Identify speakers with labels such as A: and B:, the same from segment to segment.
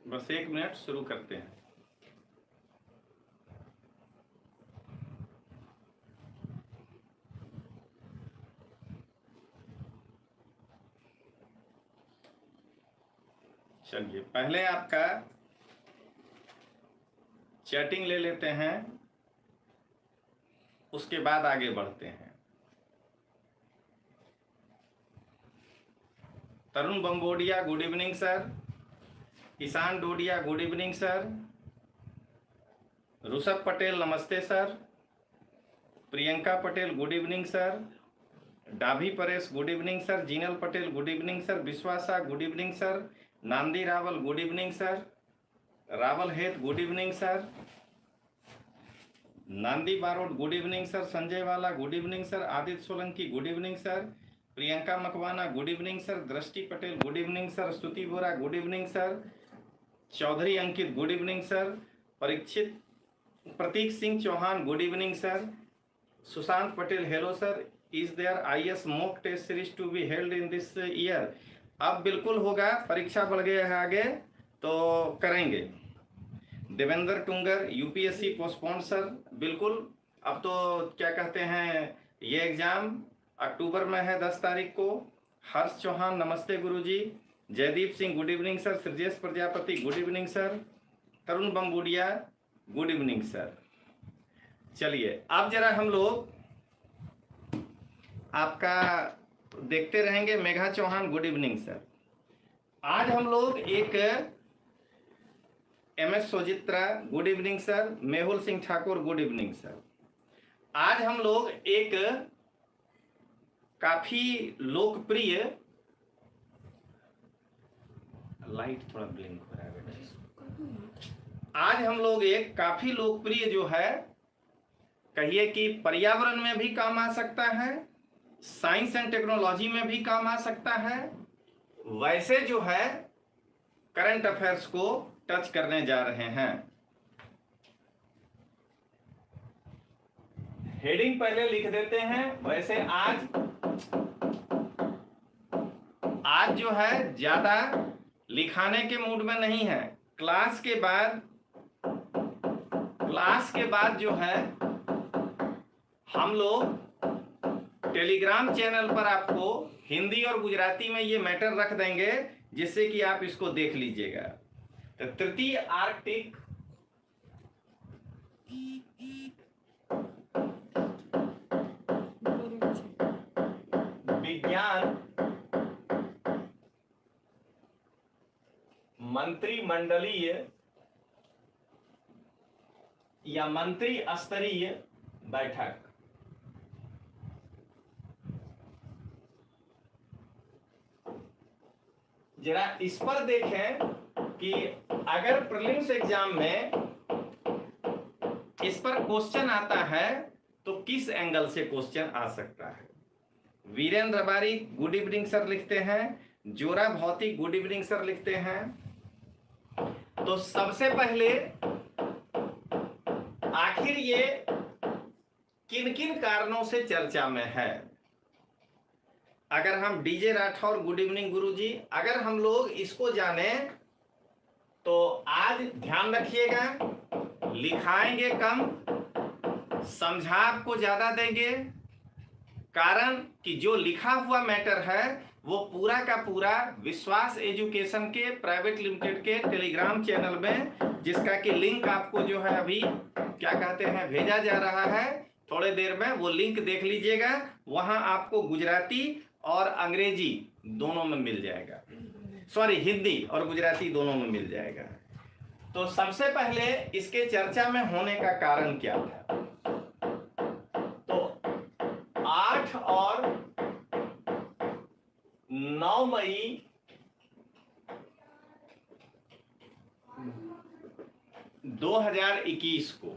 A: बस 1 मिनट, शुरू करते हैं। चलिए, पहले आपका चैटिंग ले लेते हैं, उसके बाद आगे बढ़ते हैं। Tarun Bambodia, good evening sir. Ishan Dodia, good evening sir. Rishabh Patel, नमस्ते sir. Priyanka Patel, good evening sir. Dabhi Paresh, good evening sir. Jinal Patel, good evening sir. Vishwasa, good evening sir. Nandi Raval, good evening sir. Raval Het, good evening sir. Nandi Barot, good evening sir. Sanjay Vala, good evening sir. Aditya Solanki, good evening sir. Priyanka Makwana, good evening sir. Drishti Patel, good evening sir. Stuti Bora, good evening sir. Chaudhary Ankit, good evening sir. Parikshit Pratik Singh Chauhan, good evening sir. Sushant Patel, hello sir. Is there IAS mock test series to be held in this year? अब बिल्कुल होगा, परीक्षा बढ़ गया है आगे तो करेंगे। देवेंद्र टुंगर, UPSC पोस्टपोन सर, बिल्कुल। अब तो क्या कहते हैं, ये एग्जाम अक्टूबर में है 10 तारीख को। हर्ष चौहान, नमस्ते गुरुजी। Jaydeep Singh, good evening sir. Srijesh Prajapati, good evening sir. Tarun Bambudia, good evening sir. चलिए, अब जरा हम लोग आपका देखते रहेंगे। Megha Chauhan, good evening sir. आज हम लोग एक MS Sojitra, good evening sir. Mehul Singh Thakur, good evening sir. आज हम लोग एक काफी लोकप्रिय, लाइट थोड़ा ब्लिंक हो रहा है बेटा। आज हम लोग एक काफी लोकप्रिय जो है, कहिए कि पर्यावरण में भी काम आ सकता है, साइंस एंड टेक्नोलॉजी में भी काम आ सकता है, वैसे जो है करंट अफेयर्स को टच करने जा रहे हैं। हेडिंग पहले लिख देते हैं। वैसे आज जो है ज्यादा लिखाने के मूड में नहीं है। क्लास के बाद जो है हम लोग टेलीग्राम चैनल पर आपको हिंदी और गुजराती में ये मैटर रख देंगे, जिससे कि आप इसको देख लीजिएगा। तो तृतीय आर्कटिक विज्ञान मंत्रिमंडलीय या मंत्री स्तरीय बैठक, जरा इस पर देखें कि अगर प्रीलिम्स एग्जाम में इस पर क्वेश्चन आता है तो किस एंगल से क्वेश्चन आ सकता है। Virendra Rabari, good evening sir लिखते हैं। जोरा भौतिक, गुड इवनिंग सर लिखते हैं। तो सबसे पहले आखिर ये किन किन कारणों से चर्चा में है। अगर हम डीजे राठौर, गुड इवनिंग गुरुजी, अगर हम लोग इसको जाने तो आज ध्यान रखिएगा, लिखाएंगे कम, समझाव को ज्यादा देंगे। कारण कि जो लिखा हुआ मैटर है वो पूरा का पूरा विश्वास एजुकेशन के प्राइवेट लिमिटेड के टेलीग्राम चैनल में, जिसका कि लिंक आपको जो है अभी क्या कहते हैं भेजा जा रहा है, थोड़े देर में वो लिंक देख लीजिएगा। वहां आपको गुजराती और अंग्रेजी दोनों में मिल जाएगा, सॉरी हिंदी और गुजराती दोनों में मिल जाएगा। तो सबसे पहले इसके चर्चा में होने का कारण क्या था। तो 8 और 9 मई 2021 को,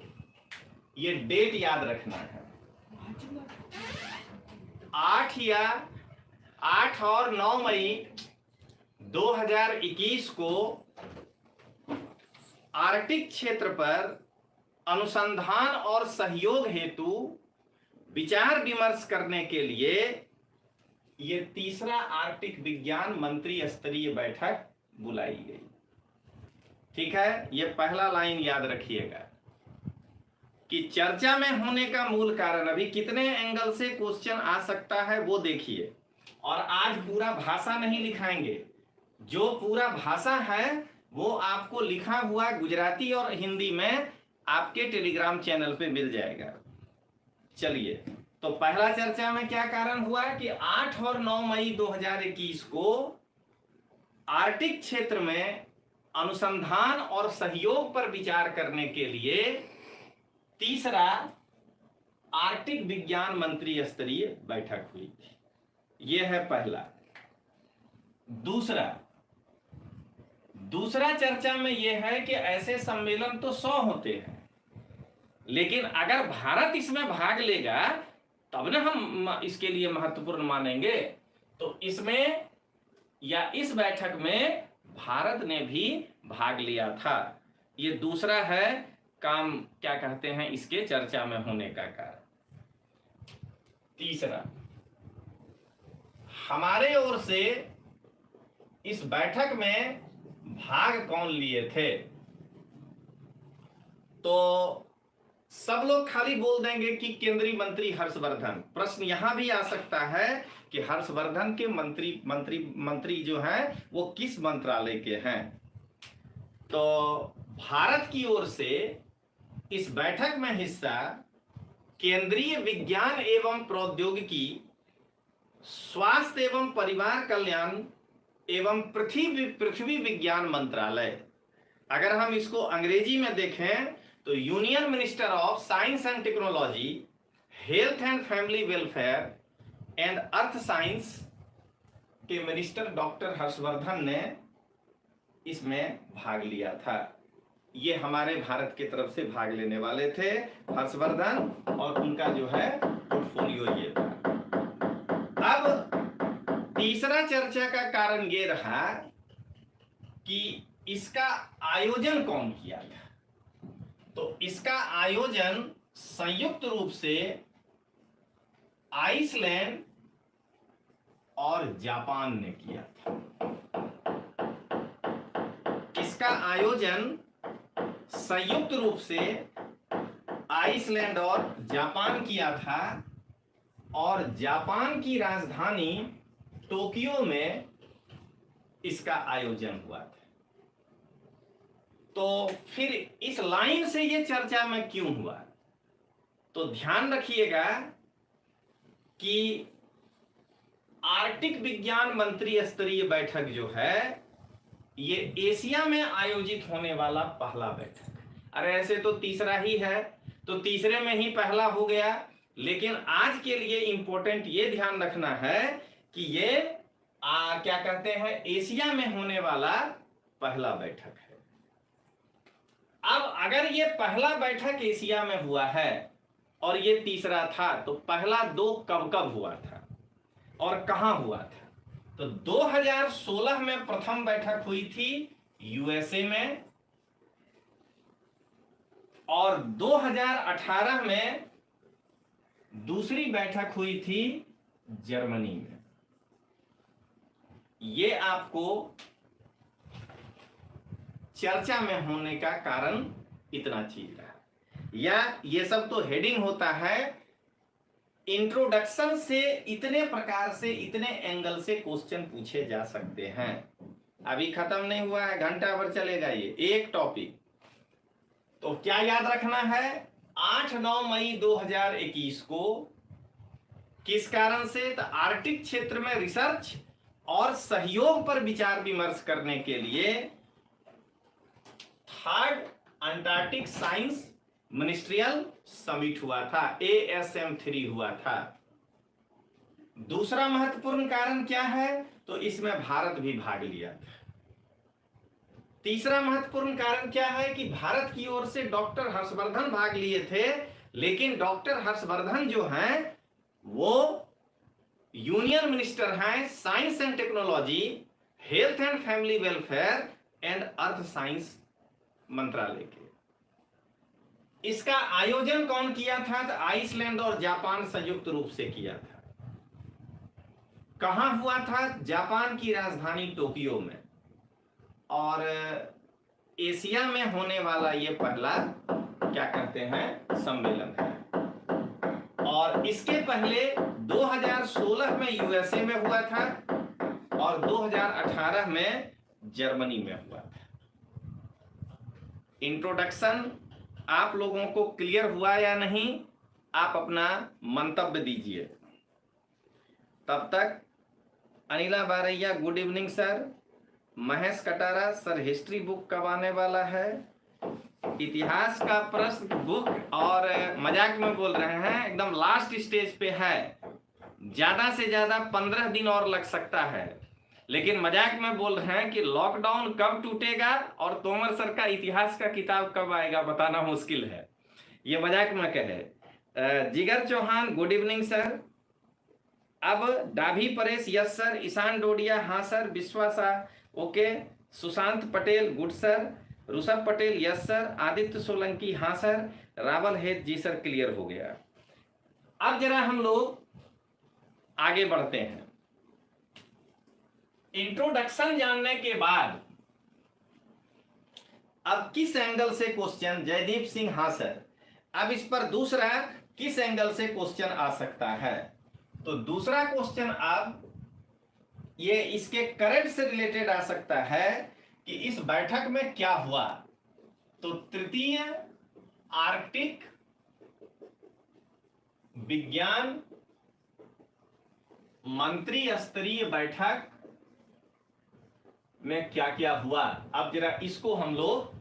A: ये डेट याद रखना है। 8 और 9 मई 2021 को आर्कटिक क्षेत्र पर अनुसंधान और सहयोग हेतु विचार विमर्श करने के लिए ये तीसरा आर्कटिक विज्ञान मंत्री स्तरीय बैठक बुलाई गई। ठीक है, ये पहला लाइन याद रखिएगा कि चर्चा में होने का मूल कारण, अभी कितने एंगल से क्वेश्चन आ सकता है वो देखिए। और आज पूरा भाषा नहीं लिखाएंगे, जो पूरा भाषा है वो आपको लिखा हुआ गुजराती और हिंदी में आपके टेलीग्राम चैनल पे मिल जाएगा। चलिए, तो पहला चर्चा में क्या कारण हुआ कि 8 और 9 मई 2021 को आर्कटिक क्षेत्र में अनुसंधान और सहयोग पर विचार करने के लिए तीसरा आर्कटिक विज्ञान मंत्री स्तरीय बैठक हुई थी। यह है पहला। दूसरा चर्चा में यह है कि ऐसे सम्मेलन तो 100 होते हैं, लेकिन अगर भारत इसमें भाग लेगा तब ना हम इसके लिए महत्वपूर्ण मानेंगे। तो इसमें या इस बैठक में भारत ने भी भाग लिया था। ये दूसरा है काम, क्या कहते हैं, इसके चर्चा में होने का कारण। तीसरा, हमारे ओर से इस बैठक में भाग कौन लिए थे? तो सब लोग खाली बोल देंगे कि केंद्रीय मंत्री हर्षवर्धन। प्रश्न यहां भी आ सकता है कि हर्षवर्धन के मंत्री जो हैं वो किस मंत्रालय के हैं। तो भारत की ओर से इस बैठक में हिस्सा केंद्रीय विज्ञान एवं प्रौद्योगिकी, स्वास्थ्य एवं परिवार कल्याण एवं पृथ्वी विज्ञान मंत्रालय, अगर हम इसको अंग्रेजी में देखें तो union minister of science and technology, health and family welfare and earth science के मिनिस्टर डॉक्टर हर्षवर्धन ने इसमें भाग लिया था। ये हमारे भारत की तरफ से भाग लेने वाले थे हर्षवर्धन, और उनका जो है पोर्टफोलियो ये था। अब तीसरा चर्चा का कारण ये रहा कि इसका आयोजन कौन किया था। तो इसका आयोजन संयुक्त रूप से आइसलैंड और जापान ने किया था। इसका आयोजन संयुक्त रूप से आइसलैंड और जापान किया था, और जापान की राजधानी टोक्यो में इसका आयोजन हुआ था। तो फिर इस लाइन से ये चर्चा में क्यों हुआ? तो ध्यान रखिएगा कि आर्कटिक विज्ञान मंत्री स्तरीय बैठक जो है ये एशिया में आयोजित होने वाला पहला बैठक। अरे ऐसे तो तीसरा ही है, तो तीसरे में ही पहला हो गया, लेकिन आज के लिए इंपॉर्टेंट ये ध्यान रखना है कि ये क्या कहते हैं, एशिया में होने वाला पहला बैठक है। अब अगर ये पहला बैठक एशिया में हुआ है और ये तीसरा था, तो पहला दो कब कब हुआ था और कहां हुआ था? तो 2016 में प्रथम बैठक हुई थी यूएसए में, और 2018 में दूसरी बैठक हुई थी जर्मनी में। ये आपको चर्चा में होने का कारण इतना चीज रहा, या ये सब तो हेडिंग होता है। इंट्रोडक्शन से इतने प्रकार से, इतने एंगल से क्वेश्चन पूछे जा सकते हैं। अभी खत्म नहीं हुआ है, घंटा भर चलेगा ये एक टॉपिक। तो क्या याद रखना है? 8-9 मई 2021 को किस कारण से? तो आर्कटिक क्षेत्र में रिसर्च और सहयोग पर विचार विमर्श करने के लिए third Antarctic science ministerial summit हुआ था, ASM3 हुआ था। दूसरा महत्वपूर्ण कारण क्या है? तो इसमें भारत भी भाग लिया था। तीसरा महत्वपूर्ण कारण क्या है कि भारत की ओर से डॉक्टर हर्षवर्धन भाग लिए थे, लेकिन डॉक्टर हर्षवर्धन जो हैं वो यूनियन मिनिस्टर हैं science and technology, health and family welfare and earth science मंत्रालय के। इसका आयोजन कौन किया था? तो आइसलैंड और जापान संयुक्त रूप से किया था। कहां हुआ था? जापान की राजधानी टोक्यो में। और एशिया में होने वाला ये पहला क्या कहते हैं सम्मेलन है। और इसके पहले 2016 में यूएसए में हुआ था और 2018 में जर्मनी में हुआ था। इंट्रोडक्शन आप लोगों को क्लियर हुआ या नहीं, आप अपना मंतव्य दीजिए। तब तक Anila Baraiya good evening sir. Mahesh Katara sir history book कब आने वाला है? इतिहास का प्रश्न बुक, और मजाक में बोल रहे हैं, एकदम लास्ट स्टेज पे है, ज्यादा से ज्यादा 15 दिन और लग सकता है। लेकिन मजाक में बोल रहे हैं कि लॉकडाउन कब टूटेगा और तोमर सर का इतिहास का किताब कब आएगा बताना मुश्किल है। ये मजाक में कहे। जिगर चौहान गुड इवनिंग सर। अब डाभी परेश यस सर। ईशान डोडिया हाँ सर। विश्वासा okay. Sushant Patel good sir. Rishabh Patel yes sir. Aditya Solanki हाँ सर। रावल हेत जी सर क्लियर हो गया। अब जरा हम लोग आगे बढ़ते हैं। इंट्रोडक्शन जानने के बाद अब किस एंगल से क्वेश्चन, जयदीप सिंह हाँ सर। अब इस पर दूसरा किस एंगल से क्वेश्चन आ सकता है? तो दूसरा क्वेश्चन अब ये इसके करंट से रिलेटेड आ सकता है कि इस बैठक में क्या हुआ। तो तृतीय आर्कटिक विज्ञान मंत्री स्तरीय बैठक में क्या क्या हुआ, अब जरा इसको हम लोग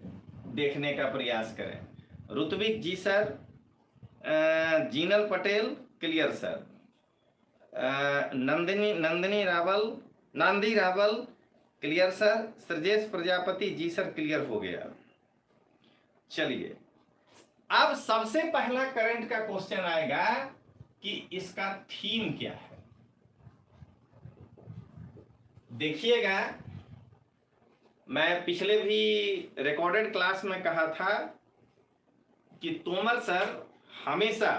A: देखने का प्रयास करें। Ritvik ji sir. Jinal Patel clear sir. Nandini Raval, Nandi Raval clear sir. Sarjesh Prajapati ji sir clear हो गया। चलिए अब सबसे पहला करंट का क्वेश्चन आएगा कि इसका थीम क्या है। देखिएगा, मैं पिछले भी रिकॉर्डेड क्लास में कहा था कि तोमर सर हमेशा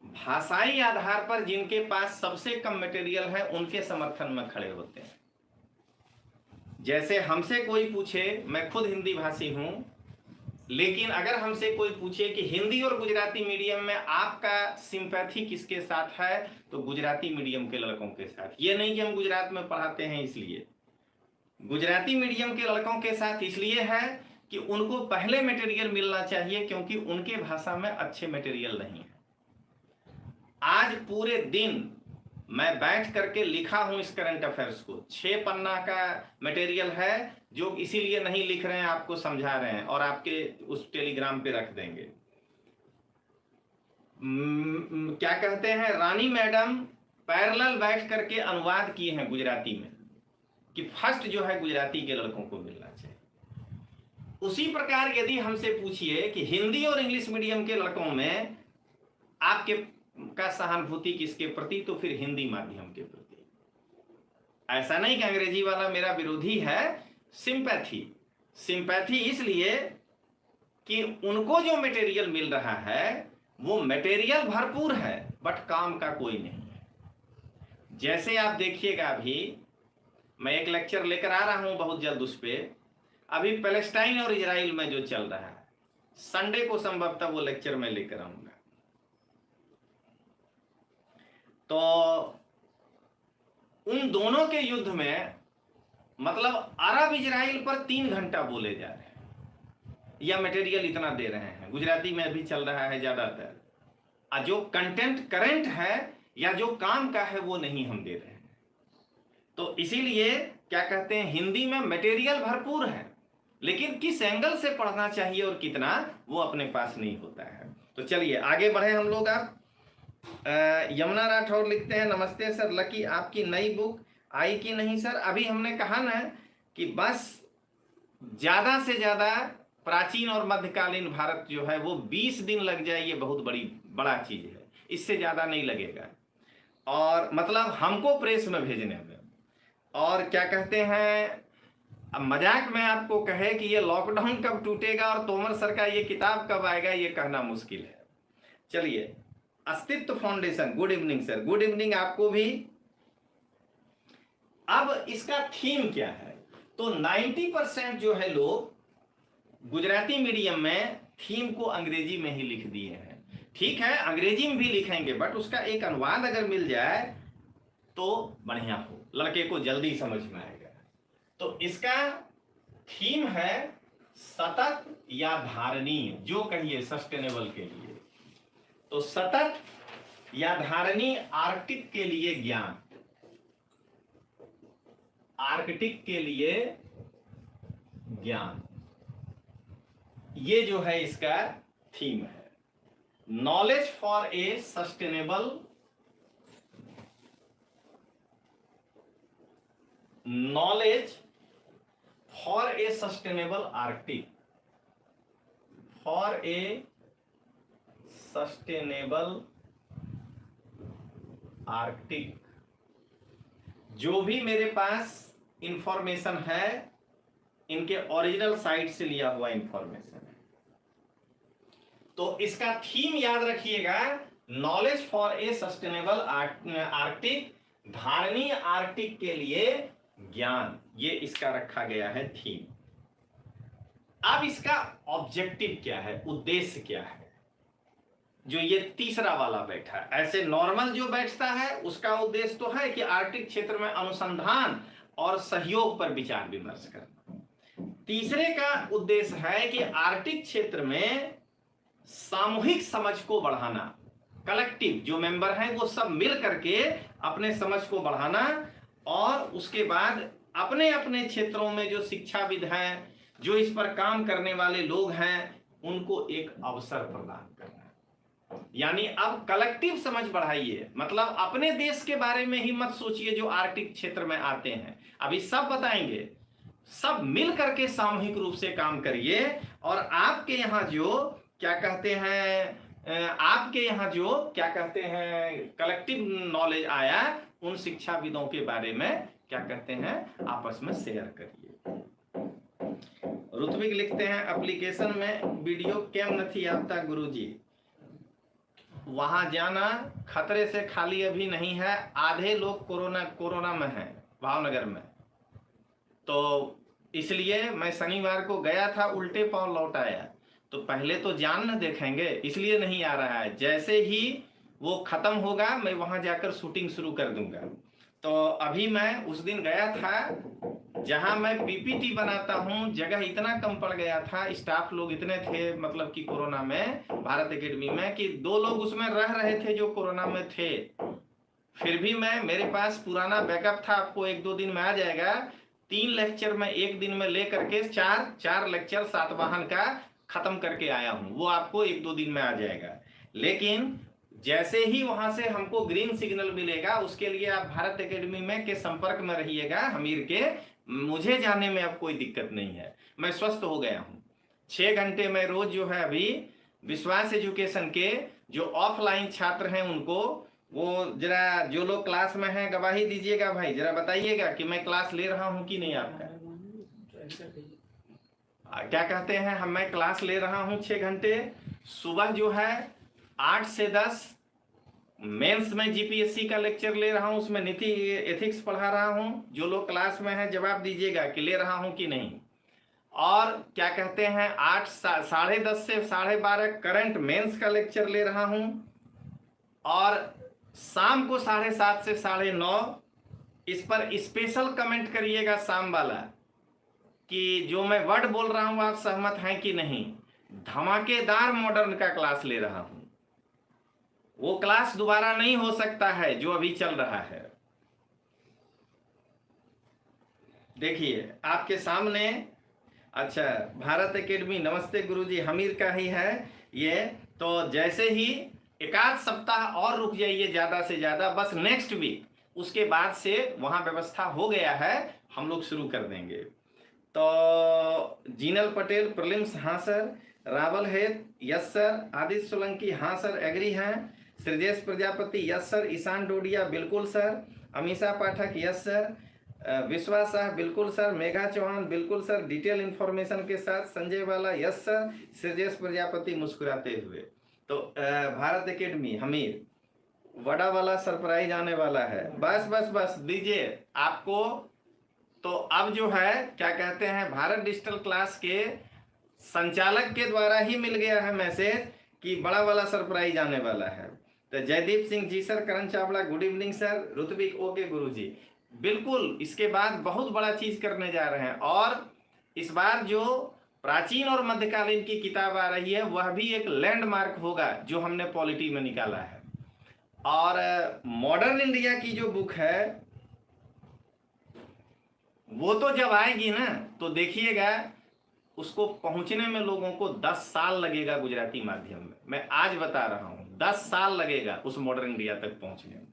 A: भाषाई आधार पर जिनके पास सबसे कम मटेरियल है उनके समर्थन में खड़े होते हैं। जैसे हमसे कोई पूछे, मैं खुद हिंदी भाषी हूं, लेकिन अगर हमसे कोई पूछे कि हिंदी और गुजराती मीडियम में आपका सिंपैथी किसके साथ है, तो गुजराती मीडियम के लड़कों के साथ। ये नहीं कि हम गुजरात में पढ़ाते हैं इसलिए, गुजराती मीडियम के लड़कों के साथ इसलिए है कि उनको पहले मटेरियल मिलना चाहिए, क्योंकि उनके भाषा में अच्छे मटेरियल नहीं है। आज पूरे दिन मैं बैठ करके लिखा हूं इस करंट अफेयर्स को, 6 पन्ना का मटेरियल है, जो इसीलिए नहीं लिख रहे हैं, आपको समझा रहे हैं और आपके उस टेलीग्राम पे रख देंगे। क्या कहते हैं, रानी मैडम पैरेलल बैठ करके अनुवाद किए हैं गुजराती में, कि फर्स्ट जो है गुजराती के लड़कों को मिलना चाहिए। उसी प्रकार यदि हमसे पूछिए कि हिंदी और इंग्लिश मीडियम के लड़कों में आपके का सहानुभूति किसके प्रति, तो फिर हिंदी माध्यम के प्रति। ऐसा नहीं कि अंग्रेजी वाला मेरा विरोधी है, सिंपैथी इसलिए कि उनको जो मटेरियल मिल रहा है वो मटेरियल भरपूर है, बट काम का कोई नहीं है। जैसे आप देखिएगा, अभी मैं एक लेक्चर लेकर आ रहा हूं बहुत जल्द उस पे, अभी पैलेस्टाइन और इजराइल में जो चल रहा है, संडे को संभवतः वो लेक्चर मैं लेकर आऊंगा। तो उन दोनों के युद्ध में मतलब अरब इजराइल पर 3 घंटा बोले जा रहे हैं, या मटेरियल इतना दे रहे हैं, गुजराती में भी चल रहा है ज्यादातर, और जो कंटेंट करंट है या जो काम का है वो नहीं हम दे रहे हैं। तो इसीलिए क्या कहते हैं, हिंदी में मटेरियल भरपूर है, लेकिन किस एंगल से पढ़ना चाहिए और कितना, वो अपने पास नहीं होता है। तो चलिए आगे बढ़े हम लोग। आप यमुना राठौर लिखते हैं, नमस्ते सर, लकी आपकी नई बुक आई कि नहीं सर? अभी हमने कहा ना कि बस ज्यादा से ज्यादा प्राचीन और मध्यकालीन भारत जो है वो 20 दिन लग जाए, ये बहुत बड़ा चीज है, इससे ज्यादा नहीं लगेगा। और मतलब हमको प्रेस में भेजने में, और क्या कहते हैं, अब मजाक में आपको कहे कि ये लॉकडाउन कब टूटेगा और तोमर सर का ये किताब कब आएगा, ये कहना मुश्किल है। चलिए, अस्तित्व foundation good evening sir. Good evening आपको भी। अब इसका थीम क्या है? तो तो 90% जो है लोग गुजराती मीडियम में थीम को अंग्रेजी में ही लिख दिए हैं। ठीक है, अंग्रेजी में भी लिखेंगे, बट उसका एक अनुवाद अगर मिल जाए तो बढ़िया हो, लड़के को जल्दी समझ में आएगा। तो इसका थीम है सतत या धारणीय, जो कहिए सस्टेनेबल के लिए। तो सतत या धारणीय आर्कटिक के लिए ज्ञान, आर्कटिक के लिए ज्ञान, ये जो है इसका थीम है। Knowledge for a sustainable, knowledge for a sustainable Arctic, for a sustainable Arctic. जो भी मेरे पास इंफॉर्मेशन है इनके ओरिजिनल साइट से लिया हुआ इंफॉर्मेशन है। तो इसका थीम याद रखिएगा, knowledge for a sustainable Arctic, धारणीय आर्कटिक के लिए ज्ञान, ये इसका रखा गया है थीम। अब इसका ऑब्जेक्टिव क्या है, उद्देश्य क्या है, जो ये तीसरा वाला बैठा है। ऐसे नॉर्मल जो बैठता है उसका उद्देश्य तो है कि आर्कटिक क्षेत्र में अनुसंधान और सहयोग पर विचार विमर्श करना। तीसरे का उद्देश्य है कि आर्कटिक क्षेत्र में सामूहिक समझ को बढ़ाना, कलेक्टिव जो मेंबर हैं वो सब मिल करके अपने समझ को बढ़ाना, और उसके बाद अपने अपने क्षेत्रों में जो शिक्षाविद हैं, जो इस पर काम करने वाले लोग हैं, उनको एक अवसर प्रदान करना। यानी अब कलेक्टिव समझ बढ़ाइए, मतलब अपने देश के बारे में ही मत सोचिए जो आर्कटिक क्षेत्र में आते हैं, अभी सब बताएंगे, सब मिल करके सामूहिक रूप से काम करिए। और आपके यहाँ जो क्या कहते हैं, आपके यहाँ जो क्या कहते हैं कलेक्टिव नॉलेज आया, उन शिक्षाविदों के बारे में क्या कहते हैं आपस में शेयर करिए। ऋत्विक लिखते हैं एप्लीकेशन में वीडियो कैम नहीं आता गुरुजी, वहां जाना खतरे से खाली अभी नहीं है, आधे लोग कोरोना में हैं भावनगर में, तो इसलिए मैं शनिवार को गया था, उल्टे पांव लौट आया। तो पहले तो जान न देखेंगे, इसलिए नहीं आ रहा है, जैसे ही वो खत्म होगा मैं वहां जाकर शूटिंग शुरू कर दूंगा। तो अभी मैं उस दिन गया था जहां मैं पीपीटी बनाता हूं, जगह इतना कम पड़ गया था, स्टाफ लोग इतने थे मतलब कि कोरोना में भारत एकेडमी में, कि 2 लोग उसमें रह रहे थे जो कोरोना में थे। फिर भी मेरे पास पुराना बैकअप था, आपको 1-2 दिन में आ जाएगा। 3 लेक्चर में 1 दिन में लेकर के 4 लेक्चर सातवाहन का खत्म करके आया हूं, वो आपको 1-2 दिन में आ जाएगा। लेकिन जैसे ही वहां से हमको ग्रीन सिग्नल मिलेगा, उसके लिए आप भारत एकेडमी में के संपर्क में रहिएगा, हमीर के। मुझे जाने में अब कोई दिक्कत नहीं है, मैं स्वस्थ हो गया हूं। 6 घंटे में रोज जो है अभी विश्वास एजुकेशन के जो ऑफलाइन छात्र हैं उनको, वो जरा जो लोग क्लास में हैं गवाही दीजिएगा भाई, जरा बताइएगा कि मैं क्लास ले रहा हूं कि नहीं। आपका क्या कहते हैं, मैं क्लास ले रहा हूं 6 घंटे। सुबह जो है 8 से 10 मेंस में जीपीएससी का लेक्चर ले रहा हूं, उसमें नीति एथिक्स पढ़ा रहा हूं। जो लोग क्लास में हैं जवाब दीजिएगा कि ले रहा हूं कि नहीं। और क्या कहते हैं 8 साढ़े 10 से 12:30 करंट मेंस का लेक्चर ले रहा हूं। और शाम को 7:30 से 9:30 इस पर स्पेशल कमेंट करिएगा शाम वाला, कि जो मैं वर्ड बोल रहा हूं आप सहमत हैं कि नहीं। धमाकेदार मॉडर्न का क्लास ले रहा हूं, वो क्लास दोबारा नहीं हो सकता है जो अभी चल रहा है। देखिए आपके सामने, अच्छा भारत एकेडमी, नमस्ते गुरुजी, हमीर का ही है ये। तो जैसे ही 1 सप्ताह और रुक जाइए ज़्यादा से ज़्यादा, बस नेक्स्ट वीक, उसके बाद से वहाँ व्यवस्था हो गया है, हम लोग शुरू कर देंगे। तो जीनल पटेल प्रीलिम्स, हाँ सर। रावल हेत, यस सर। आदित्य सोलंकी, हाँ सर एग्री हैं। Srijesh Prajapati, yes sir. ईशान डोडिया, बिल्कुल सर। अमीषा पाठक, यस सर। विश्वास शाह, बिल्कुल सर। मेघा चौहान, बिल्कुल सर, डिटेल इन्फॉर्मेशन के साथ। संजय वाला, यस सर। सृजेश प्रजापति मुस्कुराते हुए। तो भारत एकेडमी हमीर, वड़ा वाला सरप्राइज आने वाला है। बस बस बस दीजिए, आपको तो अब जो है क्या कहते हैं, भारत डिजिटल क्लास के संचालक के द्वारा ही मिल गया है मैसेज कि बड़ा वाला सरप्राइज आने वाला है। तो Jaydeep Singh ji sir, Karan Chawla good evening sir, Ritvik okay गुरुजी, बिल्कुल इसके बाद बहुत बड़ा चीज करने जा रहे हैं। और इस बार जो प्राचीन और मध्यकालीन की किताब आ रही है वह भी एक लैंडमार्क होगा जो हमने पॉलिटी में निकाला है। और मॉडर्न इंडिया की जो बुक है वो तो जब आएगी ना तो देखिएगा उसको पहुंचने में लोगों को 10 साल लगेगा गुजराती माध्यम में। मैं आज बता रहा हूं 10 साल लगेगा उस मॉडर्न इंडिया तक पहुंचने में।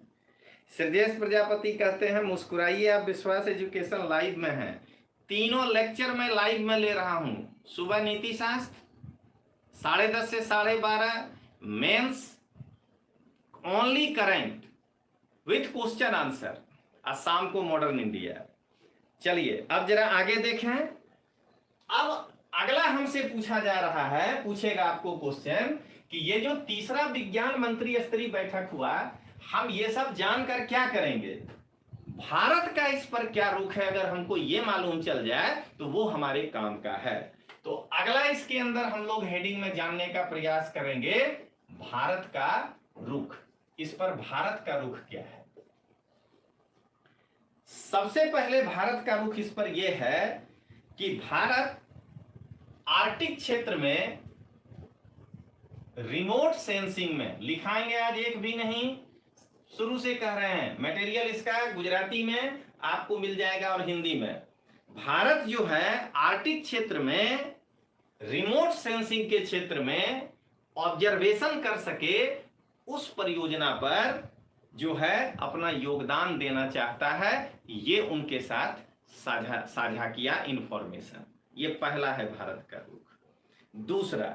A: श्रजेश प्रजापति कहते हैं मुस्कुराइए आप विश्वास एजुकेशन लाइव में है। तीनों लेक्चर मैं लाइव में ले रहा हूं। सुबह नीति शास्त्र 10:30 से 12:30 mains only current with question answer, और शाम को मॉडर्न इंडिया। चलिए अब जरा आगे देखें। अब अगला हमसे पूछा जा रहा है, पूछेगा आपको क्वेश्चन कि ये जो तीसरा विज्ञान मंत्री स्तरीय बैठक हुआ, हम ये सब जानकर क्या करेंगे, भारत का इस पर क्या रुख है। अगर हमको ये मालूम चल जाए तो वो हमारे काम का है। तो अगला इसके अंदर हम लोग हेडिंग में जानने का प्रयास करेंगे भारत का रुख। इस पर भारत का रुख क्या है। सबसे पहले भारत का रुख इस पर यह है कि भारत आर्कटिक क्षेत्र में रिमोट सेंसिंग में, लिखाएंगे आज एक भी नहीं, शुरू से कह रहे हैं, मटेरियल इसका गुजराती में आपको मिल जाएगा और हिंदी में। भारत जो है आर्कटिक क्षेत्र में रिमोट सेंसिंग के क्षेत्र में ऑब्जर्वेशन कर सके उस परियोजना पर जो है अपना योगदान देना चाहता है। ये उनके साथ साझा किया इंफॉर्मेशन। ये पहला है भारत का रुख। दूसरा,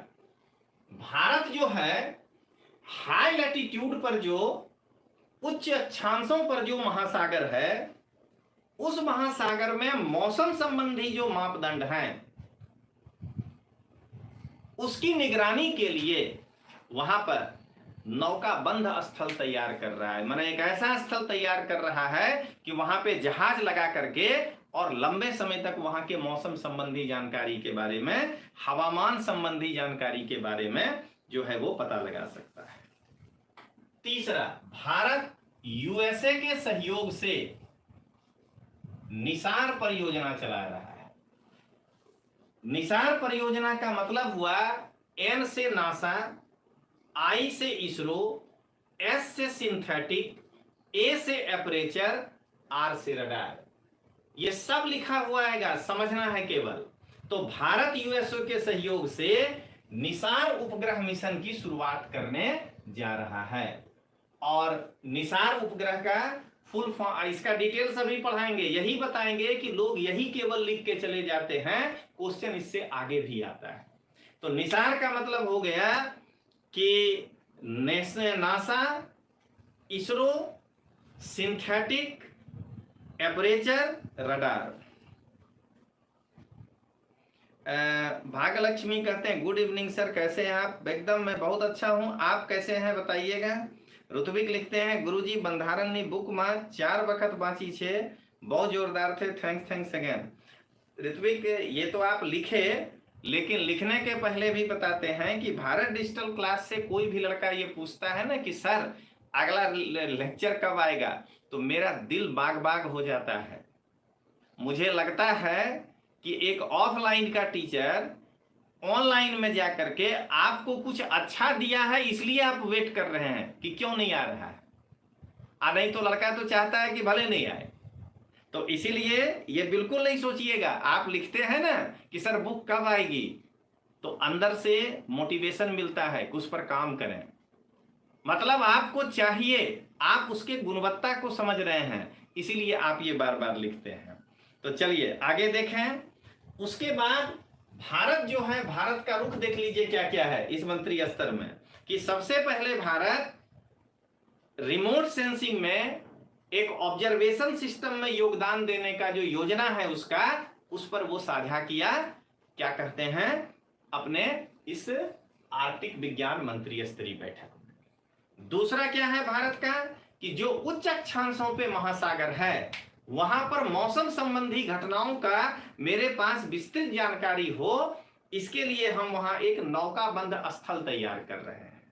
A: भारत जो है हाई लैटिट्यूड पर, जो उच्च अक्षांशों पर जो महासागर है, उस महासागर में मौसम संबंधी जो मापदंड हैं उसकी निगरानी के लिए वहां पर नौका बंध स्थल तैयार कर रहा है। माने एक ऐसा स्थल तैयार कर रहा है कि वहां पे जहाज लगा करके और लंबे समय तक वहां के मौसम संबंधी जानकारी के बारे में, हवामान संबंधी जानकारी के बारे में जो है वो पता लगा सकता है। तीसरा, भारत यूएसए के सहयोग से निसार परियोजना चला रहा है। निसार परियोजना का मतलब हुआ एन से नासा, आई से इसरो, एस से सिंथेटिक, ए से एपरेचर, आर से रडार। ये सब लिखा हुआ है, समझना है केवल। तो भारत यूएसओ के सहयोग से निसार उपग्रह मिशन की शुरुआत करने जा रहा है। और निसार उपग्रह का फुल फॉर्म, इसका डिटेल सभी पढ़ाएंगे। यही बताएंगे कि लोग यही केवल लिख के चले जाते हैं, क्वेश्चन इससे आगे भी आता है। तो निसार का मतलब हो गया कि NASA, ISRO, synthetic, aperture, radar. Bhagyalakshmi कहते हैं गुड इवनिंग सर, कैसे हैं आप। एकदम मैं बहुत अच्छा हूं, आप कैसे हैं बताइएगा। ऋत्विक लिखते हैं गुरुजी बंधारण नी बुक में 4 वक्त बाँची छे, बहुत जोरदार थे, थैंक्स अगेन। ऋत्विक ये तो आप लिखे, लेकिन लिखने के पहले भी बताते हैं कि भारत डिजिटल क्लास से कोई भी लड़का ये पूछता है ना कि सर अगला लेक्चर कब आएगा, तो मेरा दिल बाग बाग हो जाता है। मुझे लगता है कि एक ऑफलाइन का टीचर ऑनलाइन में जा करके आपको कुछ अच्छा दिया है, इसलिए आप वेट कर रहे हैं कि क्यों नहीं आ रहा है। नहीं तो लड़का तो चाहता है कि भले नहीं आए। तो इसीलिए ये बिल्कुल नहीं सोचिएगा, आप लिखते हैं ना कि सर बुक कब आएगी, तो अंदर से मोटिवेशन मिलता है कि उस पर काम करें। मतलब आपको चाहिए, आप उसके गुणवत्ता को समझ रहे हैं, इसीलिए आप ये बार बार लिखते हैं। तो चलिए आगे देखें। उसके बाद भारत जो है, भारत का रुख देख लीजिए क्या क्या है इस मंत्री स्तर में। कि सबसे पहले भारत रिमोट सेंसिंग में एक ऑब्जर्वेशन सिस्टम में योगदान देने का जो योजना है उसका, उस पर वो साझा किया, क्या कहते हैं, अपने इस आर्कटिक विज्ञान मंत्री स्तरीय बैठक में। दूसरा क्या है भारत का कि जो उच्च अक्षांशों पे महासागर है वहां पर मौसम संबंधी घटनाओं का मेरे पास विस्तृत जानकारी हो, इसके लिए हम वहां एक नौकाबंद स्थल तैयार कर रहे हैं।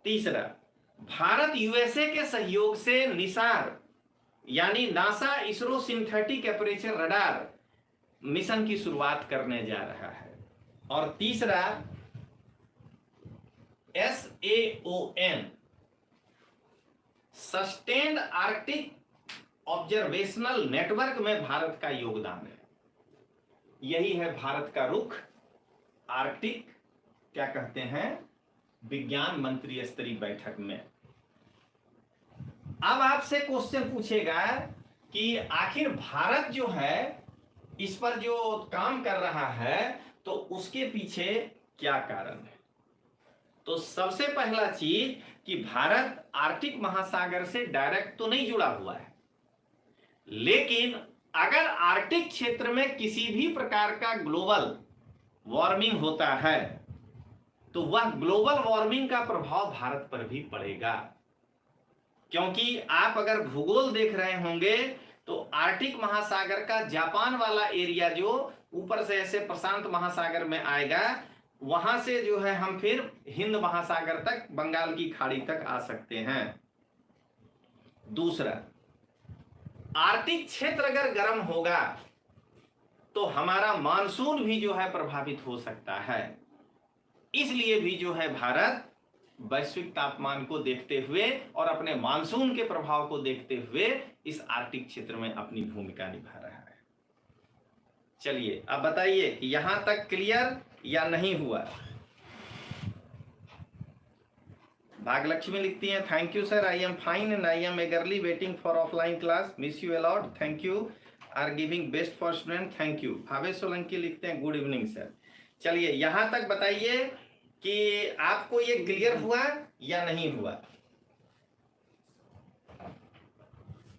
A: तीसरा, भारत यूएसए के सहयोग से निसार यानी NASA ISRO synthetic aperture radar mission की शुरुआत करने जा रहा है। और तीसरा, SAON sustained Arctic observational network में भारत का योगदान है। यही है भारत का रुख आर्कटिक क्या कहते हैं विज्ञान मंत्री स्तरीय बैठक में। अब आपसे क्वेश्चन पूछेगा कि आखिर भारत जो है इस पर जो काम कर रहा है तो उसके पीछे क्या कारण है। तो सबसे पहला चीज कि भारत आर्कटिक महासागर से डायरेक्ट तो नहीं जुड़ा हुआ है, लेकिन अगर आर्कटिक क्षेत्र में किसी भी प्रकार का ग्लोबल वार्मिंग होता है तो वह ग्लोबल वार्मिंग का प्रभाव भारत पर भी पड़ेगा। क्योंकि आप अगर भूगोल देख रहे होंगे तो आर्कटिक महासागर का जापान वाला एरिया जो ऊपर से ऐसे प्रशांत महासागर में आएगा, वहां से जो है हम फिर हिंद महासागर तक, बंगाल की खाड़ी तक आ सकते हैं। दूसरा, आर्कटिक क्षेत्र अगर गर्म होगा तो हमारा मानसून भी जो है प्रभावित हो सकता है। इसलिए भी जो है भारत वैश्विक तापमान को देखते हुए और अपने मानसून के प्रभाव को देखते हुए इस आर्कटिक क्षेत्र में अपनी भूमिका निभा रहा है। चलिए अब बताइए कि यहां तक क्लियर या नहीं हुआ। भाग्यलक्ष्मी लिखती हैं, thank you sir, I am fine and I am eagerly waiting for offline class, miss you a lot, thank you, are giving best for student, thank you. Bhavesh Solanki लिखते हैं, गुड इवनिंग सर। चलिए यहां तक बताइए कि आपको ये क्लियर हुआ या नहीं हुआ।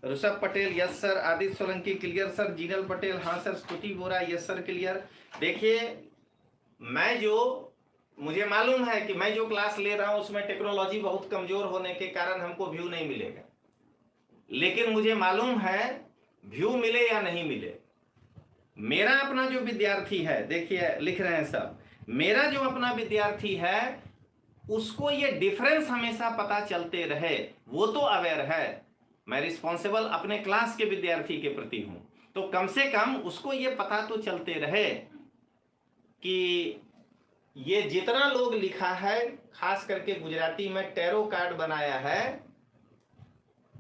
A: Rishabh Patel yes sir, Aditya Solanki clear sir, Jinal Patel हाँ सर, स्तुति बोरा यस सर क्लियर। देखिए मुझे मालूम है कि मैं जो क्लास ले रहा हूं उसमें टेक्नोलॉजी बहुत कमजोर होने के कारण हमको व्यू नहीं मिलेगा, लेकिन मुझे मालूम है व्यू मिले या नहीं मिले, मेरा अपना जो विद्यार्थी है, देखिए लिख रहे हैं सब, मेरा जो अपना विद्यार्थी है उसको ये डिफरेंस हमेशा पता चलते रहे, वो तो अवेयर है, मैं रिस्पॉन्सिबल अपने क्लास के विद्यार्थी के प्रति हूं, तो कम से कम उसको ये पता तो चलते रहे कि ये जितना लोग लिखा है, खास करके गुजराती में टैरो कार्ड बनाया है,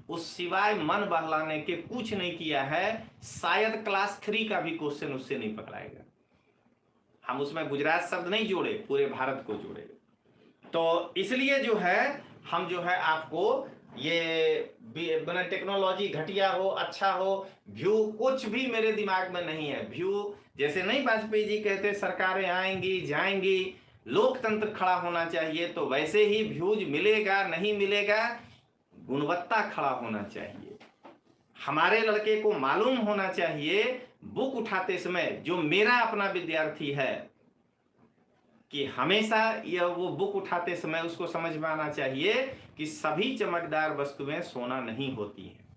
A: उस सिवाय मन बहलाने के कुछ नहीं किया है। शायद क्लास 3 का भी क्वेश्चन उससे नहीं पकड़ाएगा। हम उसमें गुजरात शब्द नहीं जोड़े, पूरे भारत को जोड़े। तो इसलिए जो है हम जो है आपको ये बना टेक्नोलॉजी घटिया हो अच्छा हो, व्यू कुछ भी मेरे दिमाग में नहीं है। व्यू जैसे नहीं वाजपेयी जी कहते सरकारें आएंगी जाएंगी, लोकतंत्र खड़ा होना चाहिए, तो वैसे ही व्यूज मिलेगा नहीं मिलेगा, गुणवत्ता खड़ा होना चाहिए। हमारे लड़के को मालूम होना चाहिए बुक उठाते समय, जो मेरा अपना विद्यार्थी है, कि हमेशा यह वो बुक उठाते समय उसको समझ में आना चाहिए कि सभी चमकदार वस्तुएं सोना नहीं होती हैं।